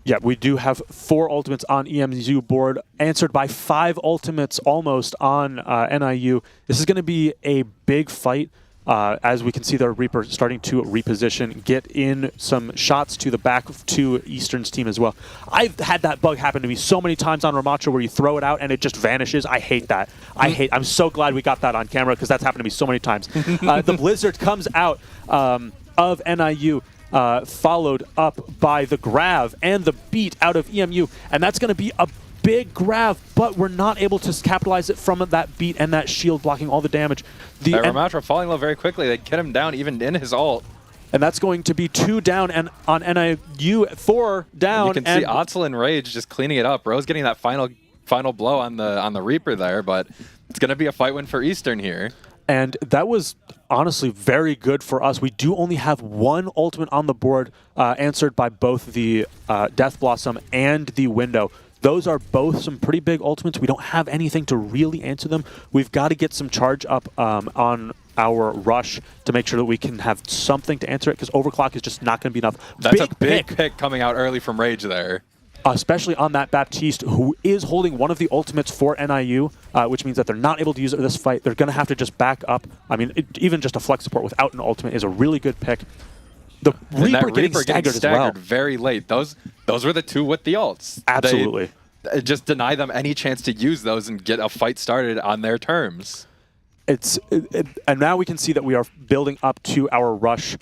Yeah, we do have 4 ultimates on EMU board, answered by 5 ultimates almost on NIU. This is going to be a big fight. As we can see, their Reaper starting to reposition, get in some shots to the back to Eastern's team as well. I've had that bug happen to me so many times on Ramacho where you throw it out and it just vanishes. I hate that. I'm so glad we got that on camera because that's happened to me so many times. The Blizzard comes out of NIU. Followed up by the grab and the beat out of EMU, and that's going to be a big grab, but we're not able to capitalize it from that beat and that shield blocking all the damage. Ramatra falling low very quickly. They get him down even in his ult. And that's going to be 2 down, and on NIU 4 down. And you can see Otzel and Rage just cleaning it up. Rose getting that final blow on the Reaper there, but it's going to be a fight win for Eastern here. And that was honestly very good for us. We do only have 1 ultimate on the board, answered by both the Death Blossom and the Window. Those are both some pretty big ultimates. We don't have anything to really answer them. We've got to get some charge up on our rush to make sure that we can have something to answer it, because overclock is just not going to be enough. That's a big pick coming out early from Rage there. Especially on that Baptiste, who is holding one of the ultimates for NIU, which means that they're not able to use it in this fight. They're going to have to just back up. I mean, even just a flex support without an ultimate is a really good pick. The Reaper getting staggered as well. Very late. Those were the 2 with the ults. Absolutely. They just deny them any chance to use those and get a fight started on their terms. And now we can see that we are building up to our rush.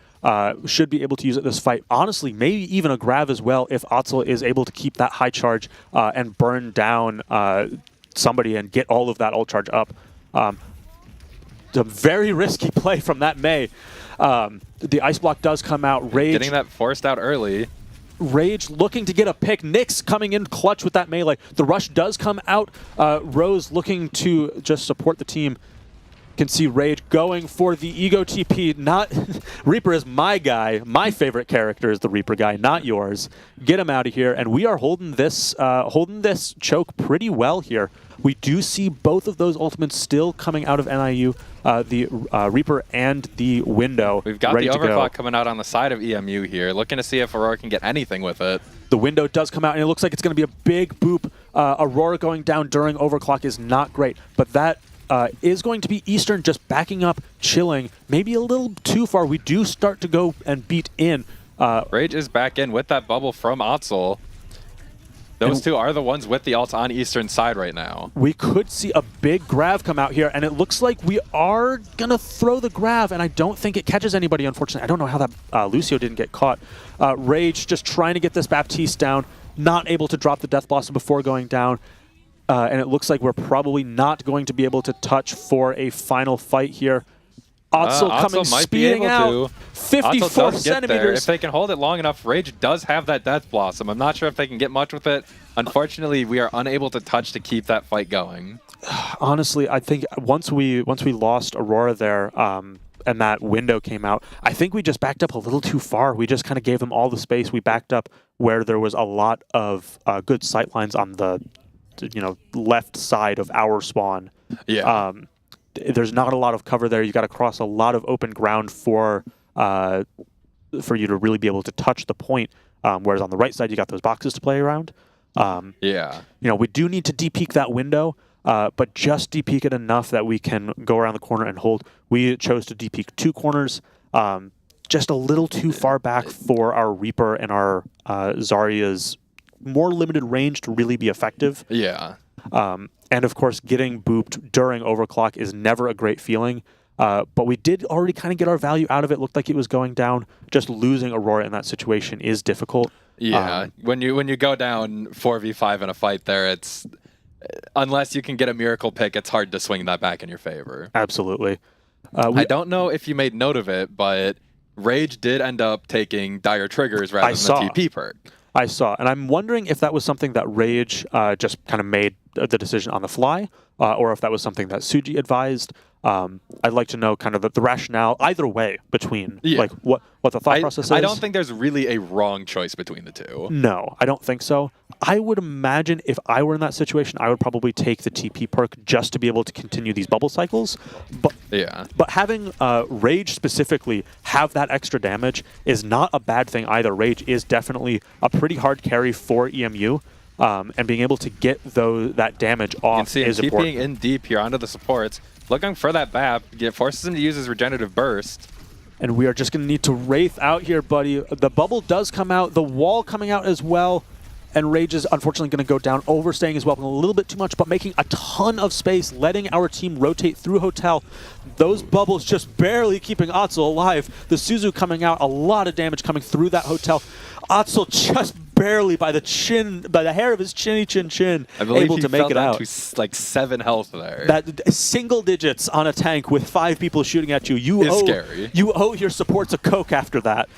Should be able to use it this fight. Honestly, maybe even a grab as well if Otzel is able to keep that high charge and burn down somebody and get all of that ult charge up. It's a very risky play from that Mei. The ice block does come out. Rage getting that forced out early. Rage looking to get a pick. Nyx coming in clutch with that melee. The rush does come out. Rose looking to just support the team. Can see Rage going for the Ego TP. Not Reaper is my guy. My favorite character is the Reaper guy, not yours. Get him out of here, and we are holding this choke pretty well here. We do see both of those ultimates still coming out of NIU, the Reaper and the Window. We've got the overclock coming out on the side of EMU here, looking to see if Aurora can get anything with it. The Window does come out, and it looks like it's going to be a big boop. Aurora going down during overclock is not great, but that is going to be Eastern just backing up, chilling, maybe a little too far. We do start to go and beat in. Rage is back in with that bubble from Otzel. Those 2 are the ones with the ults on Eastern's side right now. We could see a big grab come out here, and it looks like we are going to throw the grab, and I don't think it catches anybody, unfortunately. I don't know how that Lucio didn't get caught. Rage just trying to get this Baptiste down, not able to drop the Death Blossom before going down. And it looks like we're probably not going to be able to touch for a final fight here. Otzel coming, speeding out, 54 centimeters. If they can hold it long enough, Rage does have that Death Blossom. I'm not sure if they can get much with it. Unfortunately, we are unable to touch to keep that fight going. Honestly, I think once we lost Aurora there, and that Window came out, I think we just backed up a little too far. We just kind of gave them all the space. We backed up where there was a lot of good sightlines on the left side of our spawn. Yeah. There's not a lot of cover there. You got to cross a lot of open ground for you to really be able to touch the point. Whereas on the right side, you got those boxes to play around. Yeah. We do need to de-peek that Window, but just de-peek it enough that we can go around the corner and hold. We chose to de-peek 2 corners, just a little too far back for our Reaper and our Zarya's more limited range to really be effective. Yeah. And of course, getting booped during overclock is never a great feeling. But we did already kind of get our value out of it. Looked like it was going down. Just losing Aurora in that situation is difficult. Yeah. When you go down 4v5 in a fight there, it's unless you can get a miracle pick, it's hard to swing that back in your favor. Absolutely. I don't know if you made note of it, but Rage did end up taking Dire Triggers rather than the TP perk. I saw, and I'm wondering if that was something that Rage just kind of made the decision on the fly, or if that was something that Suji advised. I'd like to know kind of the rationale either way between like what the thought process is. I don't think there's really a wrong choice between the two. No, I don't think so. I would imagine if I were in that situation, I would probably take the TP perk just to be able to continue these bubble cycles. But having Rage specifically have that extra damage is not a bad thing either. Rage is definitely a pretty hard carry for EMU. And being able to get that damage off is important. TPing in deep here onto the supports, looking for that BAP, it forces him to use his regenerative burst. And we are just going to need to Wraith out here, buddy. The bubble does come out, the wall coming out as well, and Rage is unfortunately going to go down, overstaying his weapon a little bit too much, but making a ton of space, letting our team rotate through Hotel. Those bubbles just barely keeping Otzel alive. The Suzu coming out, a lot of damage coming through that Hotel. Otzel just barely by the hair of his chinny chin, able to make it out. To like 7 health there. That single digits on a tank with 5 people shooting at you. Scary. You owe your supports a Coke after that.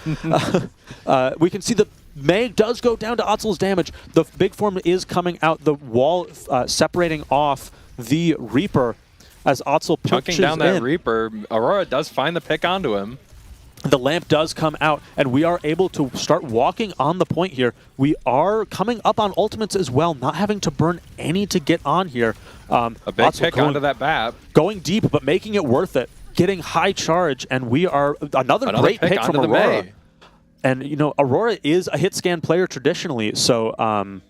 We can see the May does go down to Otzel's damage. The big form is coming out. The wall separating off the Reaper as Otzel pushes chunking down that Reaper. Aurora does find the pick onto him. The lamp does come out, and we are able to start walking on the point here. We are coming up on ultimates as well, not having to burn any to get on here. A big pick onto that BAP. Going deep, but making it worth it. Getting high charge, and we are another great pick from Aurora. And, you know, Aurora is a hit scan player traditionally, so I'm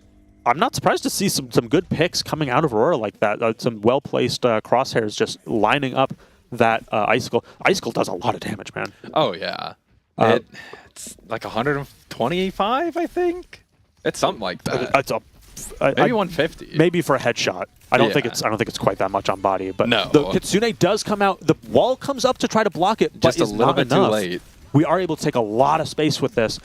not surprised to see some good picks coming out of Aurora like that. Some well-placed crosshairs just lining up that Icicle. Icicle does a lot of damage, man. Oh, yeah. It's like 125, I think? It's something like that. It's maybe 150. Maybe for a headshot. I don't think it's quite that much on body. But no. The Kitsune does come out. The wall comes up to try to block it, but just a little bit too late. We are able to take a lot of space with this.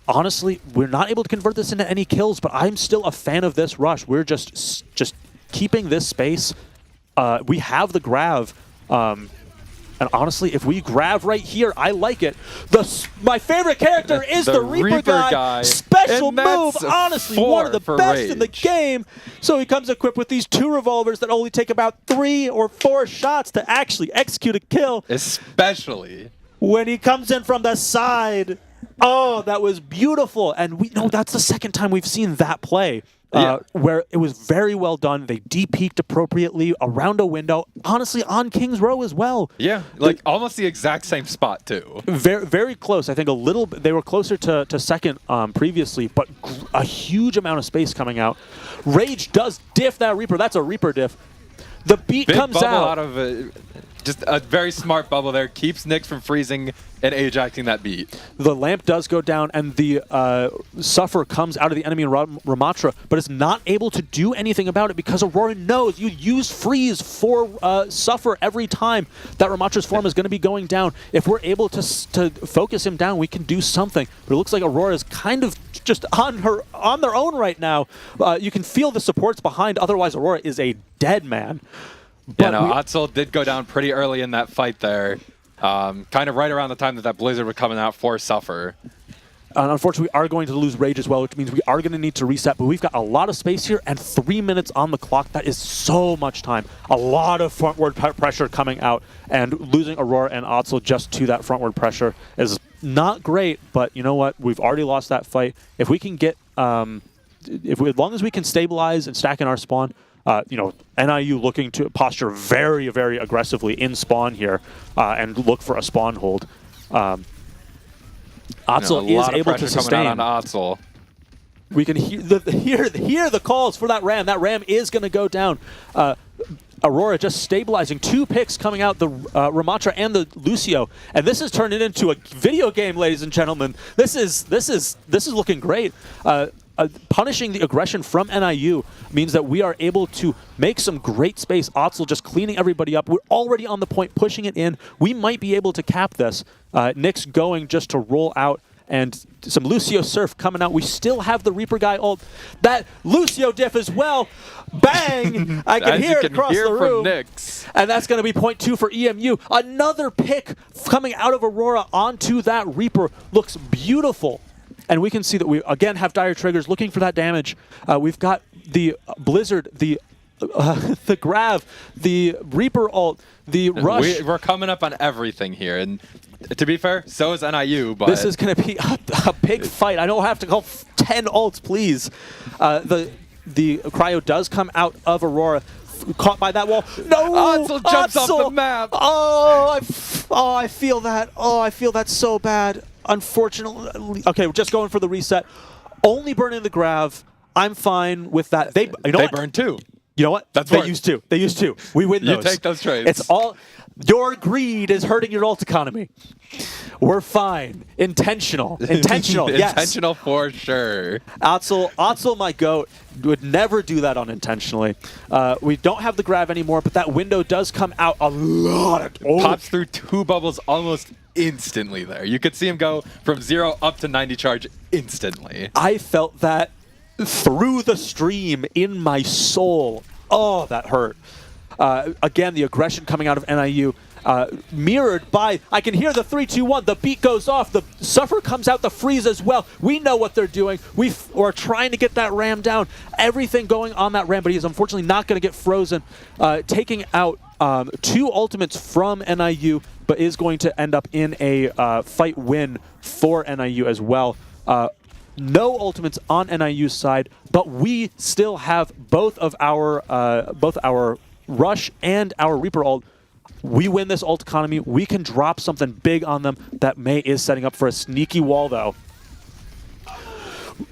Honestly, we're not able to convert this into any kills, but I'm still a fan of this rush. We're just keeping this space. We have the grav. And honestly, if we grab right here, I like it. My favorite character is the Reaper guy. Special move, honestly, one of the best in the game. So he comes equipped with these 2 revolvers that only take about 3 or 4 shots to actually execute a kill. Especially when he comes in from the side. Oh, that was beautiful. And we know that's the second time we've seen that play. Where it was very well done. They de-peeked appropriately around a window. Honestly, on King's Row as well. Yeah, like almost the exact same spot too. Very, very close. I think a little bit. They were closer to second previously, but a huge amount of space coming out. Rage does diff that Reaper. That's a Reaper diff. The beat comes out of just a very smart bubble there. Keeps Nyx from freezing and Ajaxing that beat. The lamp does go down, and the Suffer comes out of the enemy in Ramatra, but is not able to do anything about it because Aurora knows you use freeze for Suffer every time that Ramatra's form is going to be going down. If we're able to focus him down, we can do something. But it looks like Aurora is kind of just on their own right now. You can feel the supports behind. Otherwise, Aurora is a dead man. But Otzel did go down pretty early in that fight there. Kind of right around the time that Blizzard was coming out for Suffer. And unfortunately, we are going to lose Rage as well, which means we are going to need to reset. But we've got a lot of space here and 3 minutes on the clock. That is so much time. A lot of frontward pressure coming out. And losing Aurora and Otzel just to that frontward pressure is not great. But you know what? We've already lost that fight. If we can get... as long as we can stabilize and stack in our spawn... NIU looking to posture very, very aggressively in spawn here and look for a spawn hold. Otzel is able to sustain. Coming out on Otzel. We can hear the calls for that Ram. That Ram is going to go down. Aurora just stabilizing. 2 picks coming out, the Ramatra and the Lucio, and this has turned it into a video game, ladies and gentlemen. This is looking great. Punishing the aggression from NIU means that we are able to make some great space. Otzel just cleaning everybody up. We're already on the point, pushing it in. We might be able to cap this. Nyx going just to roll out, and some Lucio Surf coming out. We still have the Reaper guy ult. That Lucio diff as well. Bang! I can hear it across the room. Nyx. And that's going to be point 2 for EMU. Another pick coming out of Aurora onto that Reaper. Looks beautiful. And we can see that we, again, have dire triggers looking for that damage. We've got the Blizzard, the the Grav, the Reaper ult, the Rush. We're coming up on everything here, and to be fair, so is NIU. But this is going to be a big fight. I don't have to call 10 ults, please. The Cryo does come out of Aurora. Caught by that wall. No! Otzel jumps off the map. I feel that. Oh, I feel that so bad. Unfortunately. Okay, we're just going for the reset. Only burning the Grav. I'm fine with that. They burn too. You know what? That's they used to. They used to. We win those. You take those trades. It's all your greed is hurting your ult economy. We're fine. Intentional. Intentional. Yes. Intentional for sure. Otzel, my goat, would never do that unintentionally. We don't have the Grav anymore, but that window does come out a lot. Pops through 2 bubbles almost instantly there. You could see him go from 0 up to 90 charge instantly. I felt that through the stream in my soul. Oh, that hurt. Again, the aggression coming out of NIU, mirrored by, I can hear the 3-2-1, the beat goes off, the Suffer comes out, the freeze as well. We know what they're doing. We're trying to get that ram down. Everything going on that ram, but he's unfortunately not going to get frozen. Taking out 2 ultimates from NIU, but is going to end up in a fight win for NIU as well. No ultimates on NIU's side, but we still have both our Rush and our Reaper ult. We win this ult economy. We can drop something big on them. That Mei is setting up for a sneaky wall, though.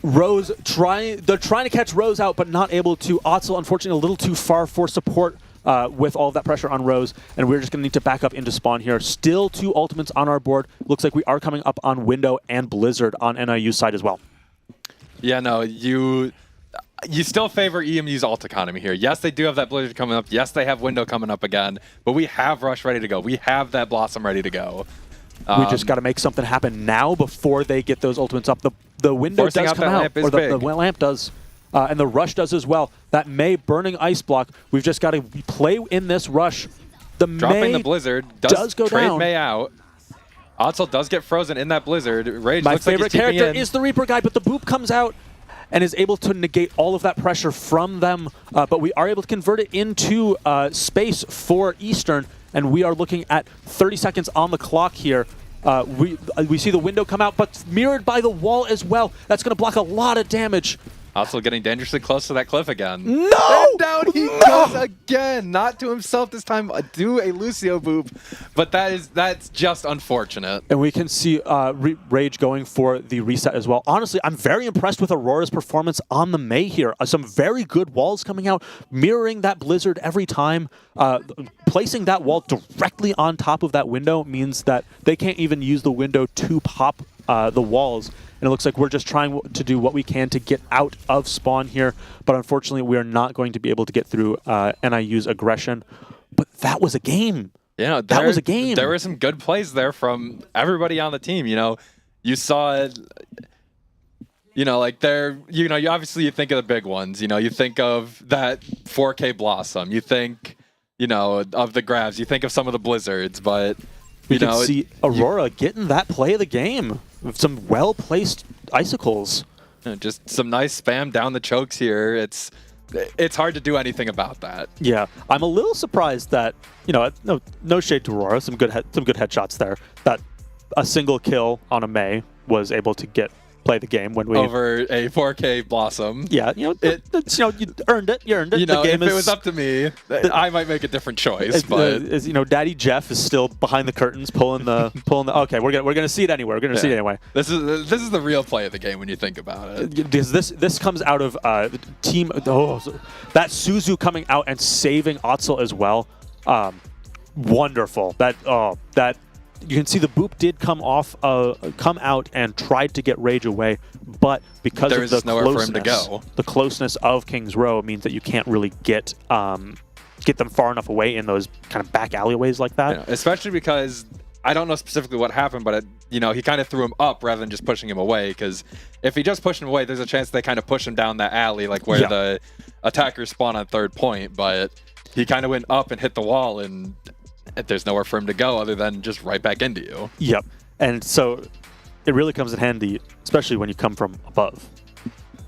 Rose they're trying to catch Rose out, but not able to. Otzel, unfortunately, a little too far for support with all of that pressure on Rose, and we're just going to need to back up into spawn here. Still 2 ultimates on our board. Looks like we are coming up on Window and Blizzard on NIU's side as well. Yeah, no, you still favor EMU's ult economy here. Yes, they do have that Blizzard coming up. Yes, they have Window coming up again. But we have Rush ready to go. We have that Blossom ready to go. We just got to make something happen now before they get those ultimates up. The Window does come out, or the lamp does. And the Rush does as well. That Mei burning Ice Block. We've just got to play in this Rush. Dropping the Blizzard does go trade down. Mei out. Otzel does get frozen in that Blizzard. Rage My looks like favorite he's character in. is the Reaper guy, but the Boop comes out and is able to negate all of that pressure from them. But we are able to convert it into space for Eastern, and we are looking at 30 seconds on the clock here. We see the Window come out, but mirrored by the wall as well. That's going to block a lot of damage. Also getting dangerously close to that cliff again. No! And down he goes again. Not to himself this time. Do a Lucio boop. But that's just unfortunate. And we can see Rage going for the reset as well. Honestly, I'm very impressed with Aurora's performance on the Mei here. Some very good walls coming out, mirroring that Blizzard every time. Placing that wall directly on top of that window means that they can't even use the window to pop the walls. And it looks like we're just trying to do what we can to get out of spawn here. But unfortunately, we are not going to be able to get through NIU's aggression. But that was a game. Yeah, that was a game. There were some good plays there from everybody on the team. You know, you saw it. You know, like you obviously you think of the big ones. You know, you think of that 4K Blossom. You think, of the Gravs. You think of some of the Blizzards, but we can see Aurora getting that play of the game with some well-placed icicles. Just some nice spam down the chokes here. It's hard to do anything about that. Yeah, I'm a little surprised that no shade to Aurora, some good headshots there. That a single kill on a Mei was able to play the game when we over a 4K Blossom. Yeah, you earned it. You earned it. The game if it was up to me, I might make a different choice. But Daddy Jeff is still behind the curtains, pulling the. Okay, we're gonna see it anyway. We're gonna see it anyway. This is the real play of the game when you think about it. Because this comes out of the team. That Suzu coming out and saving Otzel as well. Wonderful. That. You can see the Boop did come out and tried to get Rage away, but because of the closeness of King's Row means that you can't really get them far enough away in those kind of back alleyways like that. Yeah, especially because I don't know specifically what happened, but he kind of threw him up rather than just pushing him away. Because if he just pushed him away, there's a chance they kind of push him down that alley, like where the attackers spawn on third point. But he kind of went up and hit the wall, and there's nowhere for him to go other than just right back into you. Yep. And so it really comes in handy, especially when you come from above.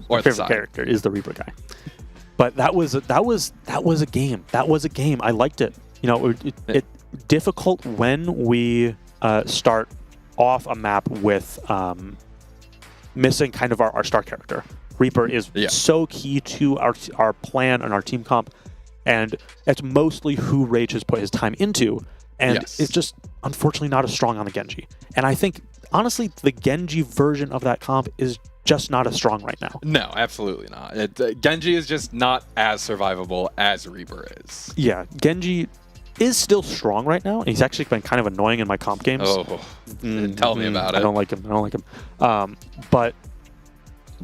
Or My favorite character is the Reaper guy. But that was a game. That was a game. I liked it. It difficult when we start off a map with missing kind of our star character. Reaper is so key to our plan and our team comp, and it's mostly who Rage has put his time into, and it's just unfortunately not as strong on the Genji. And I think honestly the Genji version of that comp is just not as strong right now. No, absolutely not. Genji is just not as survivable as Reaper is. Yeah, Genji is still strong right now, and he's actually been kind of annoying in my comp games. Oh, tell me about it. I don't like him. But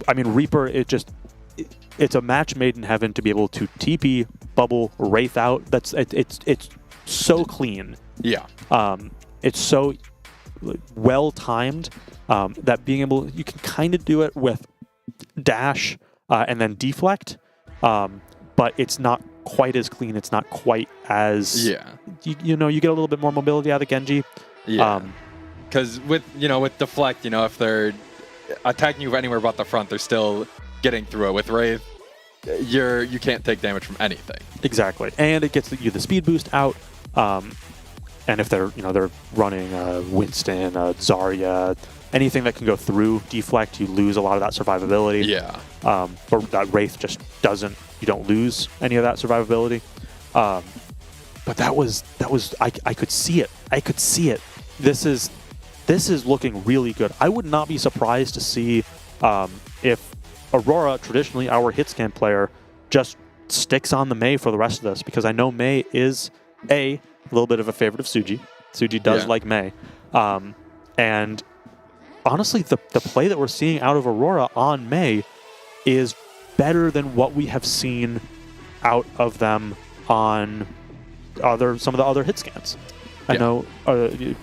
I mean, Reaper, it's a match made in heaven to be able to TP, bubble, Wraith out. It's so clean. Yeah. It's so well timed that being able, you can kind of do it with dash and then deflect, but it's not quite as clean. It's not quite as you get a little bit more mobility out of the Genji. Yeah. Because with deflect, if they're attacking you anywhere but the front, they're still getting through it. With Wraith, you can't take damage from anything. Exactly, and it gets you the speed boost out. And if they're running Winston, Zarya, anything that can go through deflect, you lose a lot of that survivability. Yeah. But that Wraith just doesn't. You don't lose any of that survivability. But that was I could see it. I could see it. This is looking really good. I would not be surprised to see if Aurora, traditionally our hit scan player, just sticks on the Mei for the rest of this, because I know Mei is a little bit of a favorite of Suji. Suji does like Mei. And honestly, the play that we're seeing out of Aurora on Mei is better than what we have seen out of them on some of the other hit scans. I know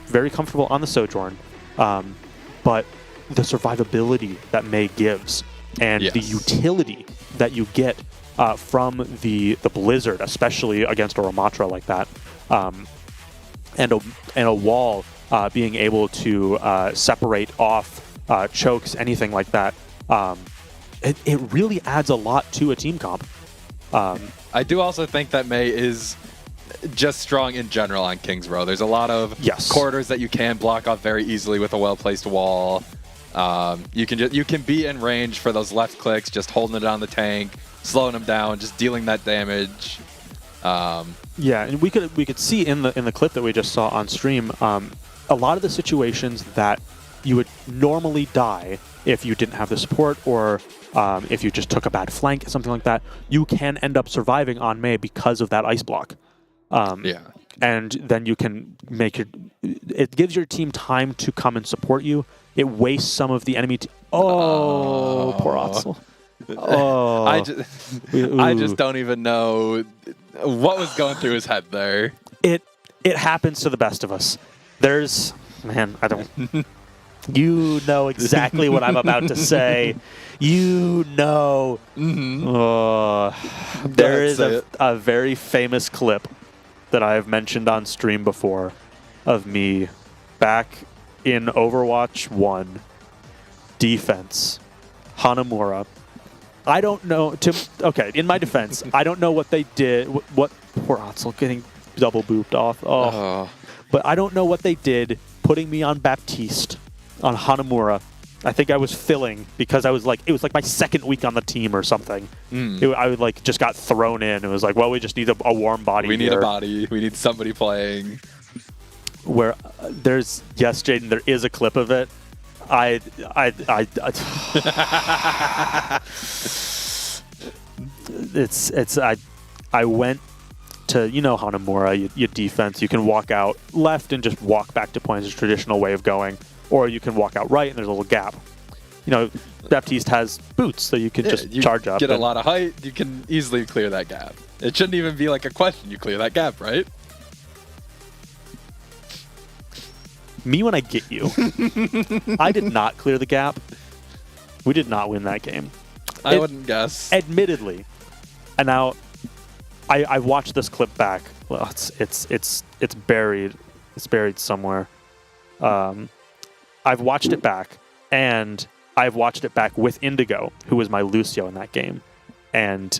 very comfortable on the Sojourn, but the survivability that Mei gives and the utility that you get from the Blizzard, especially against a Ramatra like that, and a wall being able to separate off chokes, anything like that, it really adds a lot to a team comp. I do also think that Mei is just strong in general on King's Row. There's a lot of corridors that you can block off very easily with a well-placed wall. You can be in range for those left clicks, just holding it on the tank, slowing them down, just dealing that damage. And we could see in the clip that we just saw on stream, a lot of the situations that you would normally die if you didn't have the support, or if you just took a bad flank, something like that, you can end up surviving on Mei because of that ice block. And then you can make it gives your team time to come and support you. It wastes some of the enemy. Poor Otzel. Oh, I just don't even know what was going through his head there. It happens to the best of us. I don't. You know exactly what I'm about to say. You know. There is a very famous clip that I've mentioned on stream before of me back in Overwatch 1 defense, Hanamura. I don't know. In my defense, I don't know what they did. What poor Otzel getting double booped off. But I don't know what they did putting me on Baptiste on Hanamura. I think I was filling because it was like my second week on the team or something. I just got thrown in. It was like, well, we just need a warm body. We need a body. We need somebody playing. Where Jaden, there is a clip of it. I went to, Hanamura, you defense, you can walk out left and just walk back to points, a traditional way of going, or you can walk out right and there's a little gap. Baptiste has boots, so you can just charge up. Get a lot of height, you can easily clear that gap. It shouldn't even be like a question, you clear that gap, right? Me when I get you. I did not clear the gap. We did not win that game. I wouldn't guess. Admittedly. And now I watched this clip back. Well, it's buried. It's buried somewhere. I've watched it back, and I've watched it back with Indigo, who was my Lucio in that game. And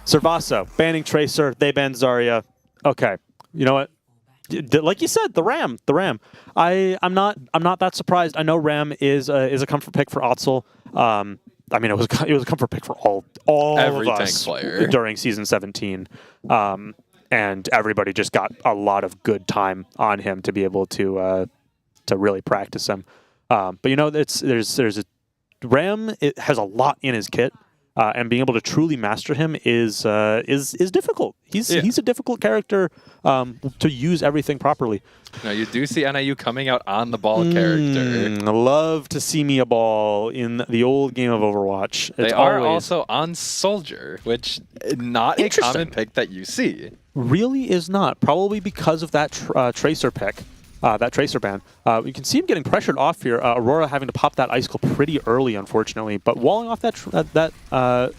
Servaso, banning Tracer, they ban Zarya. Okay, you know what? Like you said, the Ram. I'm not that surprised. I know Ram is a comfort pick for Otzel. I mean, it was a comfort pick for all Every of tank us player during season 17, and everybody just got a lot of good time on him to be able to really practice him. But you know, there's a Ram. It has a lot in his kit. And being able to truly master him is difficult. He's a difficult character to use everything properly. Now you do see NIU coming out on the ball character. I love to see me a ball in the old game of Overwatch. They are also on Soldier, which not a common pick that you see. Really is not. Probably because of that Tracer pick. That Tracer ban. You can see him getting pressured off here. Aurora having to pop that Icicle pretty early, unfortunately. But walling off that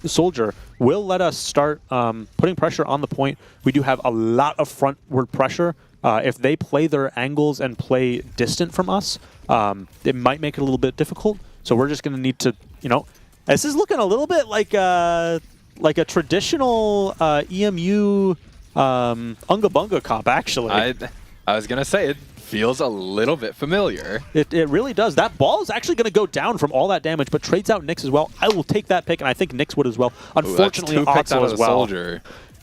Soldier will let us start putting pressure on the point. We do have a lot of frontward pressure. If they play their angles and play distant from us, it might make it a little bit difficult. So we're just going to need to, you know, this is looking a little bit like a traditional EMU Unga Bunga comp, actually. I was going to say, it feels a little bit familiar. It really does. That ball is actually going to go down from all that damage, but trades out Nyx as well. I will take that pick, and I think Nyx would as well. Unfortunately, Otzel as well. Soldier.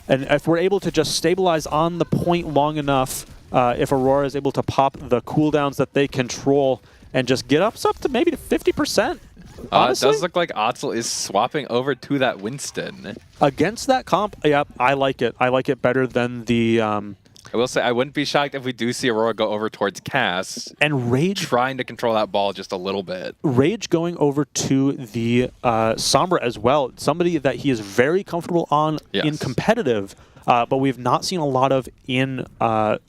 And if we're able to just stabilize on the point long enough, if Aurora is able to pop the cooldowns that they control and just get up to maybe to 50%. It does look like Otzel is swapping over to that Winston. Against that comp, yeah, I like it. I like it better than the... I will say, I wouldn't be shocked if we do see Aurora go over towards Cass. And Rage... trying to control that ball just a little bit. Rage going over to the Sombra as well. Somebody that he is very comfortable on in competitive, but we've not seen a lot of in a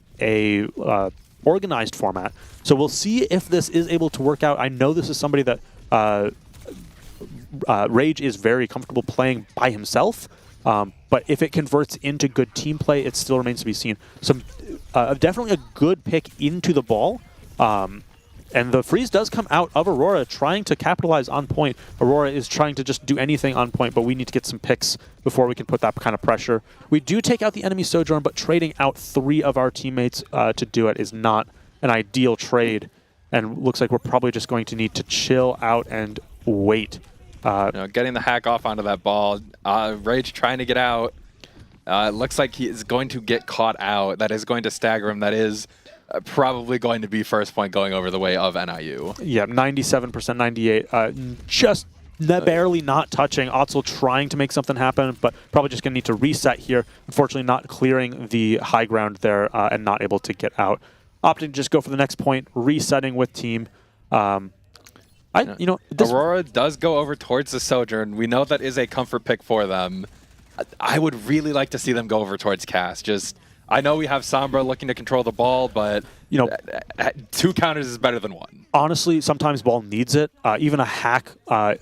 organized format. So we'll see if this is able to work out. I know this is somebody that Rage is very comfortable playing by himself. But if it converts into good team play, it still remains to be seen. So definitely a good pick into the ball. And the freeze does come out of Aurora trying to capitalize on point. Aurora is trying to just do anything on point, but we need to get some picks before we can put that kind of pressure. We do take out the enemy Sojourn, but trading out 3 of our teammates to do it is not an ideal trade. And looks like we're probably just going to need to chill out and wait. Getting the hack off onto that ball. Rage trying to get out. It looks like he is going to get caught out. That is going to stagger him. That is probably going to be first point going over the way of NIU. Yeah, 97%, 98. Just barely not touching. Otzel trying to make something happen, but probably just going to need to reset here. Unfortunately, not clearing the high ground there and not able to get out. Opting to just go for the next point, resetting with team. Aurora does go over towards the Sojourn. We know that is a comfort pick for them. I would really like to see them go over towards Cass. I know we have Sombra looking to control the ball, but 2 counters is better than 1. Honestly, sometimes ball needs it. Even a hack,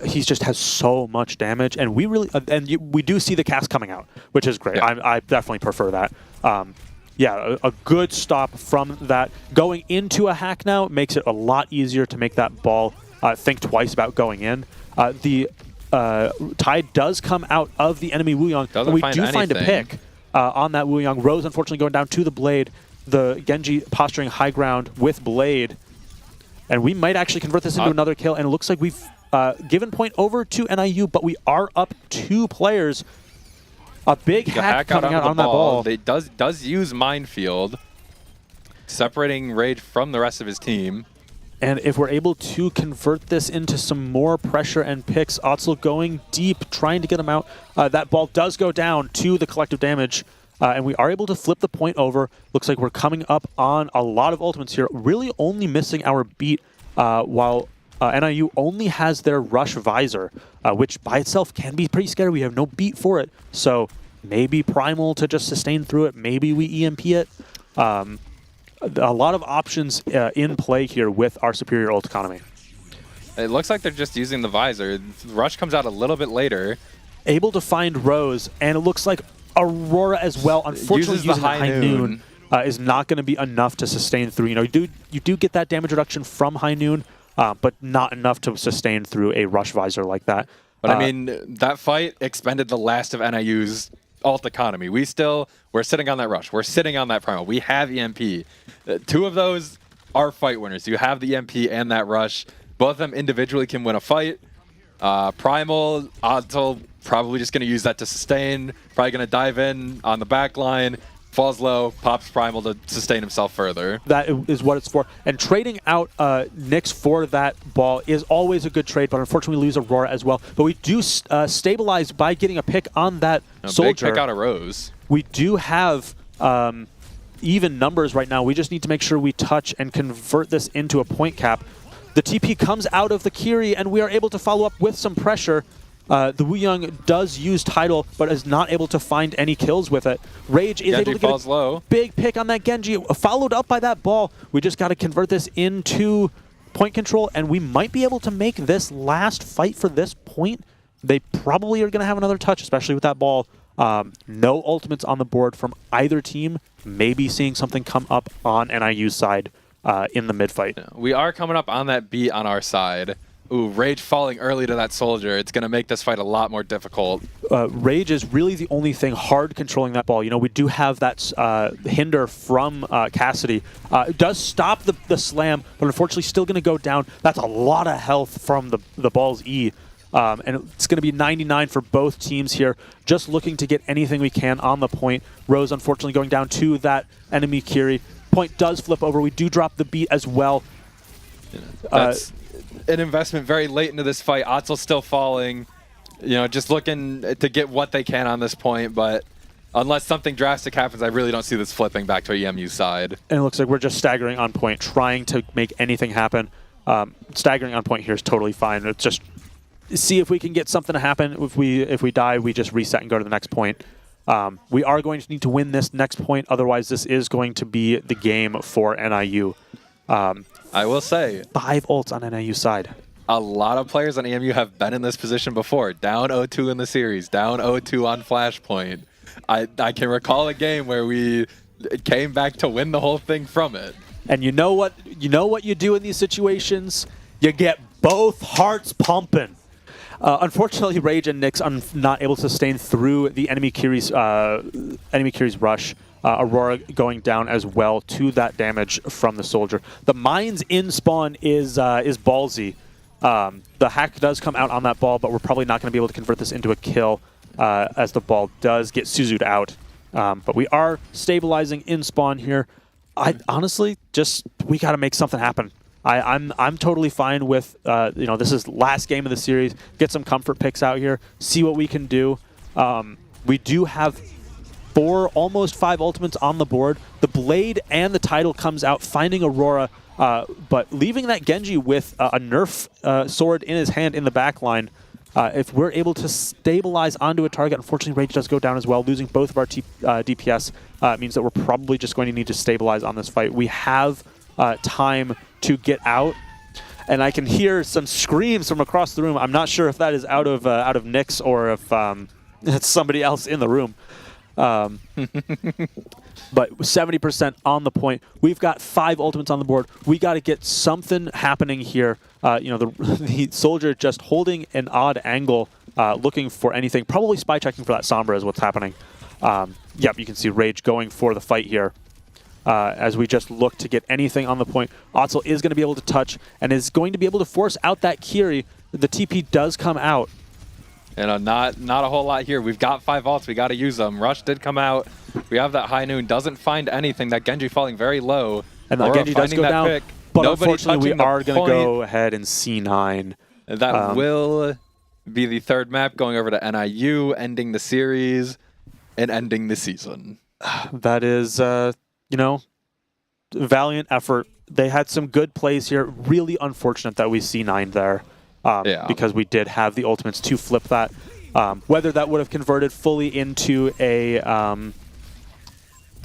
he just has so much damage, and we do see the Cass coming out, which is great. Yeah. I definitely prefer that. A good stop from that. Going into a hack now makes it a lot easier to make that ball think twice about going in. The Tide does come out of the enemy Wuyong, and we do find a pick on that Wuyong. Rose unfortunately going down to the Blade. The Genji posturing high ground with Blade. And we might actually convert this into another kill, and it looks like we've given point over to NIU, but we are up 2 players. A big hack coming out on that ball. It does use Minefield, separating Rage from the rest of his team. And if we're able to convert this into some more pressure and picks, Otzel going deep, trying to get him out. That ball does go down to the collective damage, and we are able to flip the point over. Looks like we're coming up on a lot of ultimates here, really only missing our beat, while NIU only has their Rush Visor, which by itself can be pretty scary. We have no beat for it, so maybe Primal to just sustain through it. Maybe we EMP it. A lot of options in play here with our superior ult economy. It looks like they're just using the Visor. Rush comes out a little bit later. Able to find Rose, and it looks like Aurora as well. Unfortunately, using the High Noon is not going to be enough to sustain through. You do get that damage reduction from High Noon, but not enough to sustain through a Rush Visor like that. But I mean, that fight expended the last of NIU's ult economy. We're sitting on that rush. We're sitting on that primal. We have EMP. Two of those are fight winners. You have the EMP and that rush. Both of them individually can win a fight. Primal, Otto probably just going to use that to sustain. Probably going to dive in on the back line. Falls low, pops Primal to sustain himself further. That is what it's for. And trading out Nyx for that ball is always a good trade, but unfortunately we lose Aurora as well. But we do stabilize by getting a pick on that soldier. Big pick out of Rose. We do have even numbers right now. We just need to make sure we touch and convert this into a point cap. The TP comes out of the Kiri, and we are able to follow up with some pressure. The Wooyoung does use Tidal, but is not able to find any kills with it. Rage is able to get a big pick on that Genji, followed up by that ball. We just got to convert this into point control, and we might be able to make this last fight for this point. They probably are going to have another touch, especially with that ball. No ultimates on the board from either team. Maybe seeing something come up on NIU's side in the mid-fight. We are coming up on that beat on our side. Ooh, Rage falling early to that soldier. It's going to make this fight a lot more difficult. Rage is really the only thing hard controlling that ball. You know, we do have that hinder from Cassidy. It does stop the slam, but unfortunately still going to go down. That's a lot of health from the ball's E. And it's going to be 99 for both teams here. Just looking to get anything we can on the point. Rose unfortunately going down to that enemy Kiri. Point does flip over. We do drop the beat as well. That's an investment very late into this fight. Otzel's still falling. You know, just looking to get what they can on this point, but unless something drastic happens, I really don't see this flipping back to EMU side. And it looks like we're just staggering on point, trying to make anything happen. Staggering on point here is totally fine. It's just see if we can get something to happen. If we die, we just reset and go to the next point. We are going to need to win this next point, otherwise this is going to be the game for NIU. I will say 5 ults on NIU side. A lot of players on EMU have been in this position before. Down 0-2 in the series, down 0-2 on Flashpoint. I can recall a game where we came back to win the whole thing from it. And you know what you do in these situations? You get both hearts pumping. Unfortunately, Rage and Nyx are not able to sustain through the enemy Kiri's rush. Aurora going down as well to that damage from the soldier. The mines in spawn is ballsy. The hack does come out on that ball, but we're probably not going to be able to convert this into a kill as the ball does get Suzu'd out. But we are stabilizing in spawn here. I honestly we got to make something happen. I'm totally fine with this is last game of the series. Get some comfort picks out here. See what we can do. We do have almost 5 ultimates on the board. The blade and the Tidal comes out, finding Aurora, but leaving that Genji with a nerf sword in his hand in the back line. If we're able to stabilize onto a target, unfortunately Rage does go down as well, losing both of our DPS. Means that we're probably just going to need to stabilize on this fight. We have time to get out, and I can hear some screams from across the room. I'm not sure if that is out of Nyx or if it's somebody else in the room. But 70% on the point. We've got 5 ultimates on the board. We got to get something happening here. The soldier just holding an odd angle, looking for anything. Probably spy checking for that Sombra is what's happening. Yep, you can see Rage going for the fight here. As we just look to get anything on the point. Otzel is going to be able to touch and is going to be able to force out that Kiri. The TP does come out. Not a whole lot here. We've got 5 ults. We got to use them. Rush did come out. We have that high noon. Doesn't find anything. That Genji falling very low. And that Genji does go down. Pick. But unfortunately, we are going to go ahead and C9. That will be the 3rd map going over to NIU, ending the series and ending the season. That is, valiant effort. They had some good plays here. Really unfortunate that we C9 there. Because we did have the ultimates to flip that. Whether that would have converted fully into a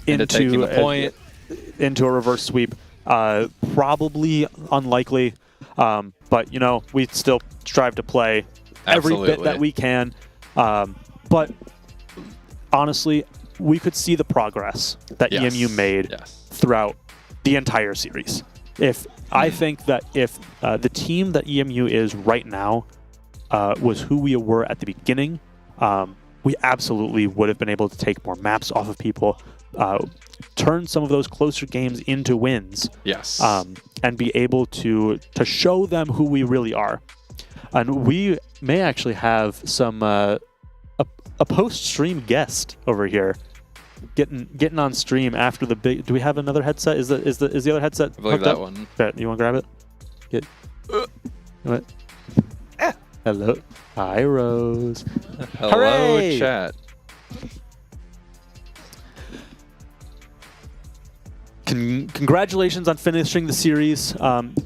into a reverse sweep, probably unlikely. But we still strive to play every bit that we can. But honestly, we could see the progress that EMU made throughout the entire series. I think that if the team that EMU is right now was who we were at the beginning, we absolutely would have been able to take more maps off of people, turn some of those closer games into wins. Yes. And be able to show them who we really are. And we may actually have some a post-stream guest over here getting on stream after the big. Do we have another headset? Is the other headset? I believe hooked that up? one. Bet, you want to grab it? What? Hello. Hi, Rose. Hello, Hooray! chat. Congratulations on finishing the series.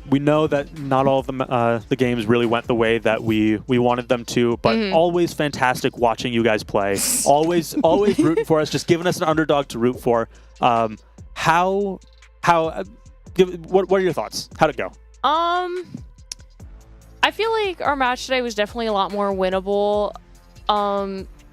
We know that not all of the games really went the way that we wanted them to, but always fantastic watching you guys play. Always rooting for us, just giving us an underdog to root for. What are your thoughts? How'd it go? I feel like our match today was definitely a lot more winnable,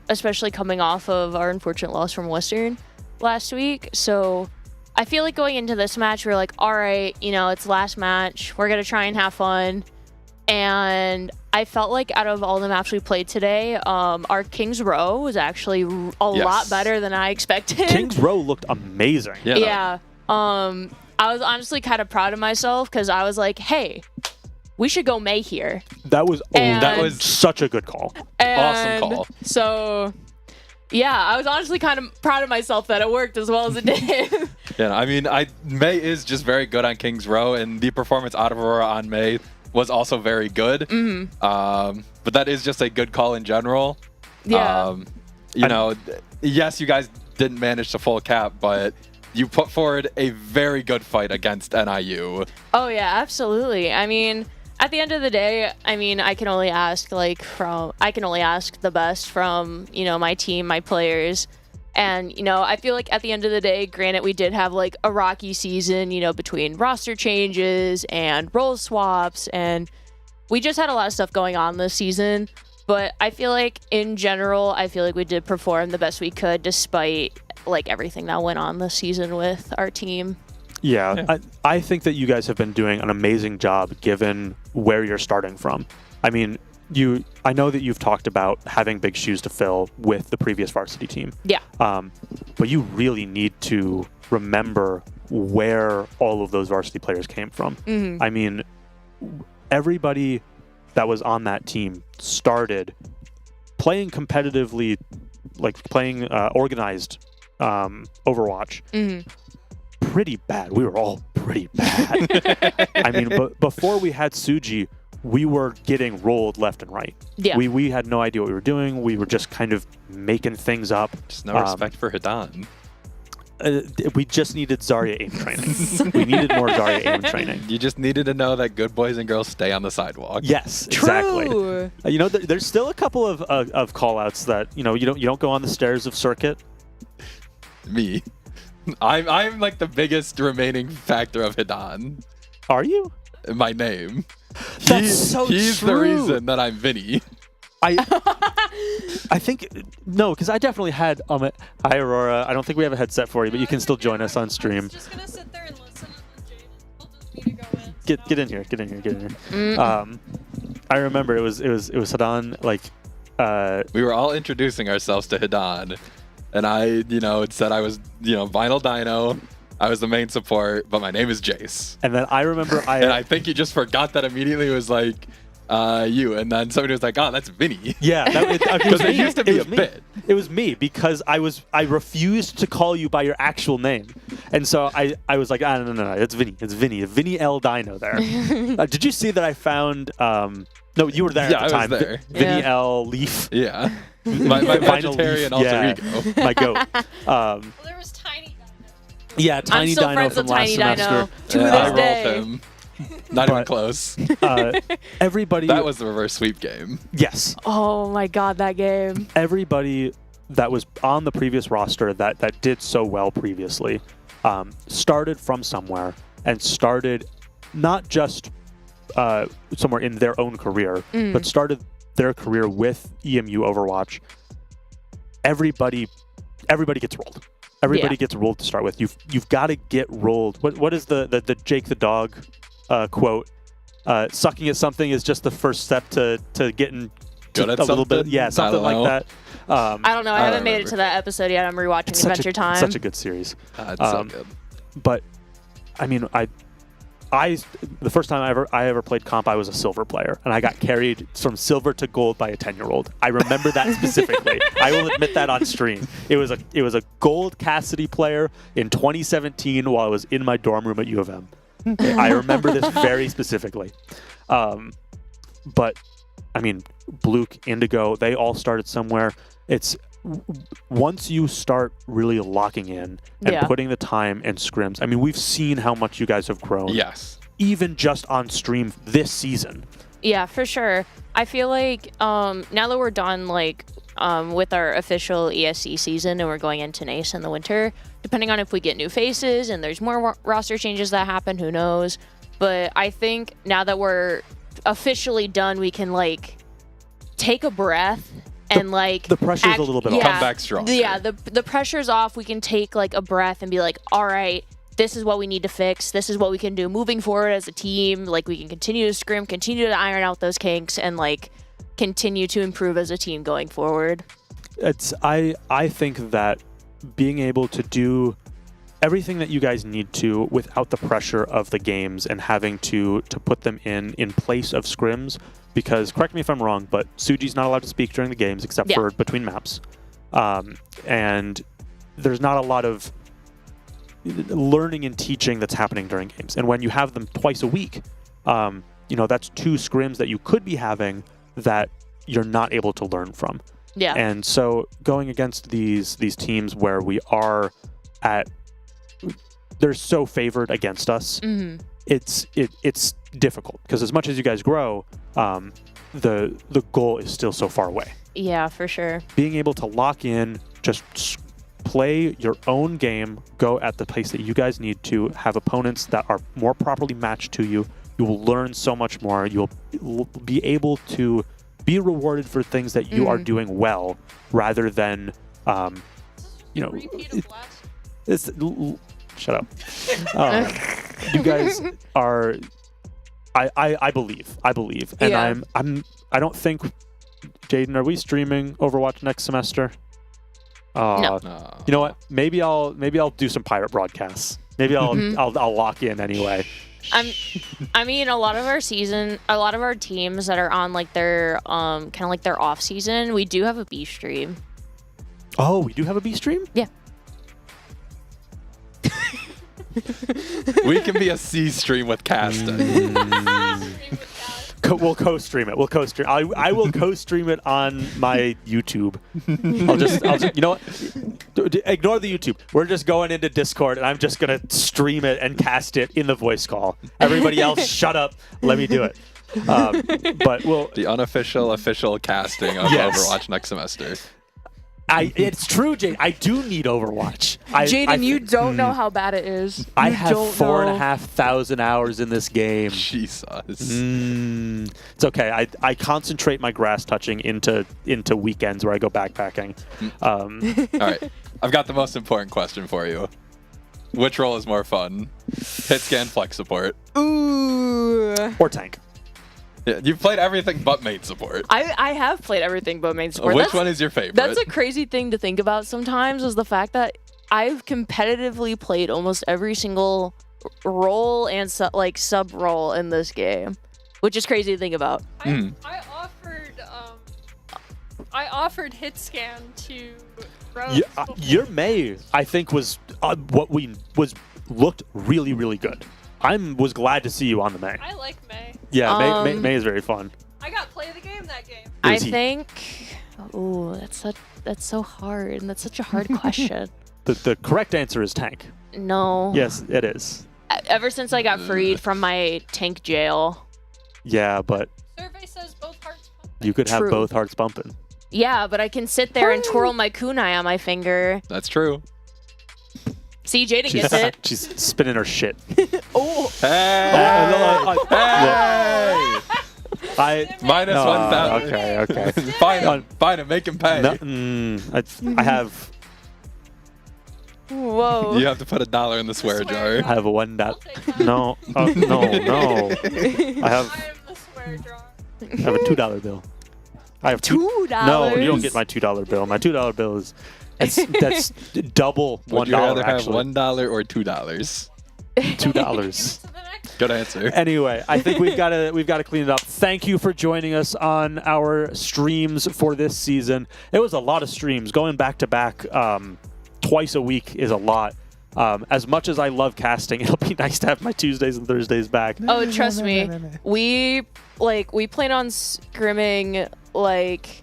especially coming off of our unfortunate loss from Western last week. So I feel like going into this match, we're like, all right, it's last match. We're going to try and have fun. And I felt like out of all the maps we played today, our King's Row was actually a lot better than I expected. King's Row looked amazing. Yeah. I was honestly kind of proud of myself because I was like, hey, we should go May here. That was such a good call. Awesome call. So, yeah, I was honestly kind of proud of myself that it worked as well as it did. Yeah, I mean, May is just very good on King's Row, and the performance out of Aurora on May was also very good. But that is just a good call in general. Yeah. Yes, you guys didn't manage to full cap, but you put forward a very good fight against NIU. Oh, yeah, absolutely. I mean, at the end of the day, I can only ask the best from, my team, my players. And, I feel like at the end of the day, granted, we did have like a rocky season, between roster changes and role swaps, and we just had a lot of stuff going on this season. But I feel like in general, we did perform the best we could despite like everything that went on this season with our team. Yeah. I think that you guys have been doing an amazing job given where you're starting from. I mean, I know that you've talked about having big shoes to fill with the previous varsity team. Yeah. But you really need to remember where all of those varsity players came from. I mean, everybody that was on that team started playing competitively, like playing organized Overwatch. Pretty bad. We were all pretty bad. I mean, but before we had Suji, we were getting rolled left and right. Yeah. We had no idea what we were doing. We were just kind of making things up. Just no respect for Hidan. We just needed Zarya aim training. We needed more Zarya aim training. You just needed to know that good boys and girls stay on the sidewalk. Yes, True. exactly. There's still a couple of call-outs that you don't go on the stairs of circuit. Me, I'm like the biggest remaining factor of Hidan. Are you? My name. That's He's true. the reason that I'm Vinny. I think no, because I definitely had hi Aurora. I don't think we have a headset for you, but you can still join us on stream. I was just gonna sit there and listen and then Jaden told me to go in. Get in here. I remember it was Hidan, like We were all introducing ourselves to Hidan, and I, it said I was, Vinyl Dino. I was the main support, but my name is Jace. And then I remember and I think you just forgot that immediately. It was like you, and then somebody was like, "Oh, that's Vinny." Yeah, because it used to be a bit. It was me because I refused to call you by your actual name, and so I was like, no, it's Vinny L Dino there. Did you see that I found? No, you were there at the time. I was there. Vinny L Leaf. Yeah, my vegetarian alter ego. My goat. Well, there was Tiny Dino. Yeah, Tiny I'm still Dino friends from with last Tiny semester. Dino to I this rolled day. him. Not even close. Everybody. That was the reverse sweep game. Yes. Oh my god, that game. Everybody that was on the previous roster that did so well previously started from somewhere and started not just somewhere in their own career, but started their career with EMU Overwatch. Everybody gets rolled. Everybody gets rolled to start with. You've got to get rolled. What is the Jake the dog quote? Sucking at something is just the first step to getting good at a little bit, something? yeah, something I don't like know. that. I don't know. I haven't made it remember. to that episode yet. I'm rewatching It's Adventure Time. Such a good series. It's so good. But I mean, the first time I ever played comp, I was a silver player, and I got carried from silver to gold by a 10-year-old. I remember that specifically. I will admit that on stream. It was a gold Cassidy player in 2017 while I was in my dorm room at U of M. I remember this very specifically. But I mean, Bluke, Indigo, they all started somewhere. It's once you start really locking in and putting the time and scrims. I mean, we've seen how much you guys have grown. Yes. Even just on stream this season. Yeah, for sure. I feel like now that we're done with our official ESC season and we're going into NACE in the winter, depending on if we get new faces and there's more roster changes that happen, who knows. But I think now that we're officially done, we can take a breath and the pressure's a little bit off. Come back strong. Yeah, the pressure's off. We can take a breath and be like, all right, this is what we need to fix. This is what we can do moving forward as a team. We can continue to scrim, continue to iron out those kinks, and continue to improve as a team going forward. I think that being able to do everything that you guys need to without the pressure of the games and having to put them in place of scrims, because correct me if I'm wrong, but Suji's not allowed to speak during the games except for between maps. And there's not a lot of learning and teaching that's happening during games. And when you have them twice a week, that's 2 scrims that you could be having that you're not able to learn from. Yeah. And so going against these teams where we are they're so favored against us, it's difficult because as much as you guys grow, the goal is still so far away. Yeah, for sure. Being able to lock in, just play your own game, go at the pace that you guys need to, have opponents that are more properly matched to you. You will learn so much more. You'll be able to be rewarded for things that you are doing well, rather than, shut up. You guys are. I believe, and I don't think, Jaden, are we streaming Overwatch next semester? No. You know what? Maybe I'll do some pirate broadcasts. Maybe I'll lock in anyway. I mean, a lot of our teams that are on their kind of their off season, we do have a B stream. Oh, we do have a B stream? Yeah. We can be a C stream with casting. We'll co-stream it. I will co-stream it on my YouTube. I'll just you know what? Ignore the YouTube. We're just going into Discord, and I'm just gonna stream it and cast it in the voice call. Everybody else, shut up. Let me do it. But we'll The unofficial official casting of Overwatch next semester. It's true, Jade. I do need Overwatch. Jaden, you don't know how bad it is. I have 4,500 hours in this game. Jesus. It's okay. I concentrate my grass touching into weekends where I go backpacking. All right. I've got the most important question for you. Which role is more fun? Hit scan, flex support. Ooh. Or tank. Yeah, you've played everything but main support. I have played everything but main support. Which one is your favorite? That's a crazy thing to think about sometimes, is the fact that I've competitively played almost every single role and sub role in this game, which is crazy to think about. I offered hit scan to Rose. Your May, I think, was looked really, really good. I was glad to see you on the May. I like May. Yeah, May is very fun. I got play of the game that game. I think. Ooh, that's so hard, and that's such a hard question. The correct answer is tank. No. Yes, it is. Ever since I got freed from my tank jail. Yeah, but Survey says both hearts pumping. you could have True. both hearts bumping. Yeah, but I can sit there and twirl my kunai on my finger. That's true. See, Jaden gets it. She's spinning her shit. Oh. Hey! I Minus no, 1,000. Okay. Fine him. Make him pay. No, I have Whoa. You have to put $1 in the swear jar. I have a $1. I'll take that. No, no. I I am the swear jar. have a $2 bill. I have $2. No, you don't get my $2 bill. My $2 bill is that's double $1. Would you rather have actually. $1 or $2? $2. Good answer. Anyway, I think we've got to clean it up. Thank you for joining us on our streams for this season. It was a lot of streams. Going back to back twice a week is a lot. As much as I love casting, it'll be nice to have my Tuesdays and Thursdays back. Oh, trust me. We plan on scrimming, like,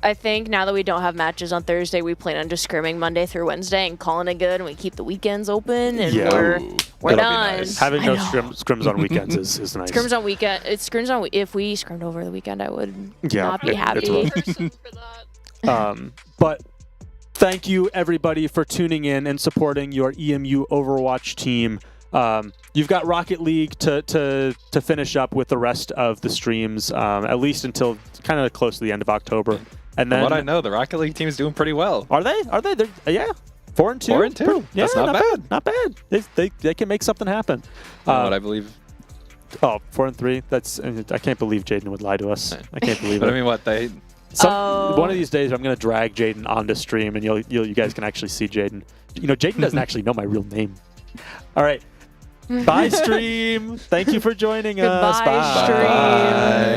I think now that we don't have matches on Thursday, we plan on just scrimming Monday through Wednesday and calling it good, and we keep the weekends open, and Yeah. we're That'll be done. nice. Having no scrims on weekends is nice. Scrims on weekend. It's scrims on. If we scrimmed over the weekend, I would not be it's happy. rough. Person for that. But thank you, everybody, for tuning in and supporting your EMU Overwatch team. You've got Rocket League to finish up with the rest of the streams, at least until kind of close to the end of October. And then From what I know, the Rocket League team is doing pretty well. Are they? They're, yeah. 4-2. 4-2. Yeah, That's not bad. Not bad. They can make something happen. From what I believe. 4-3. That's. I can't believe Jaden would lie to us. I can't believe But it. I mean, what they? One of these days, I'm going to drag Jaden onto stream, and you guys can actually see Jaden. Jaden doesn't actually know my real name. All right. Bye, stream. Thank you for joining us. Goodbye, stream. Bye.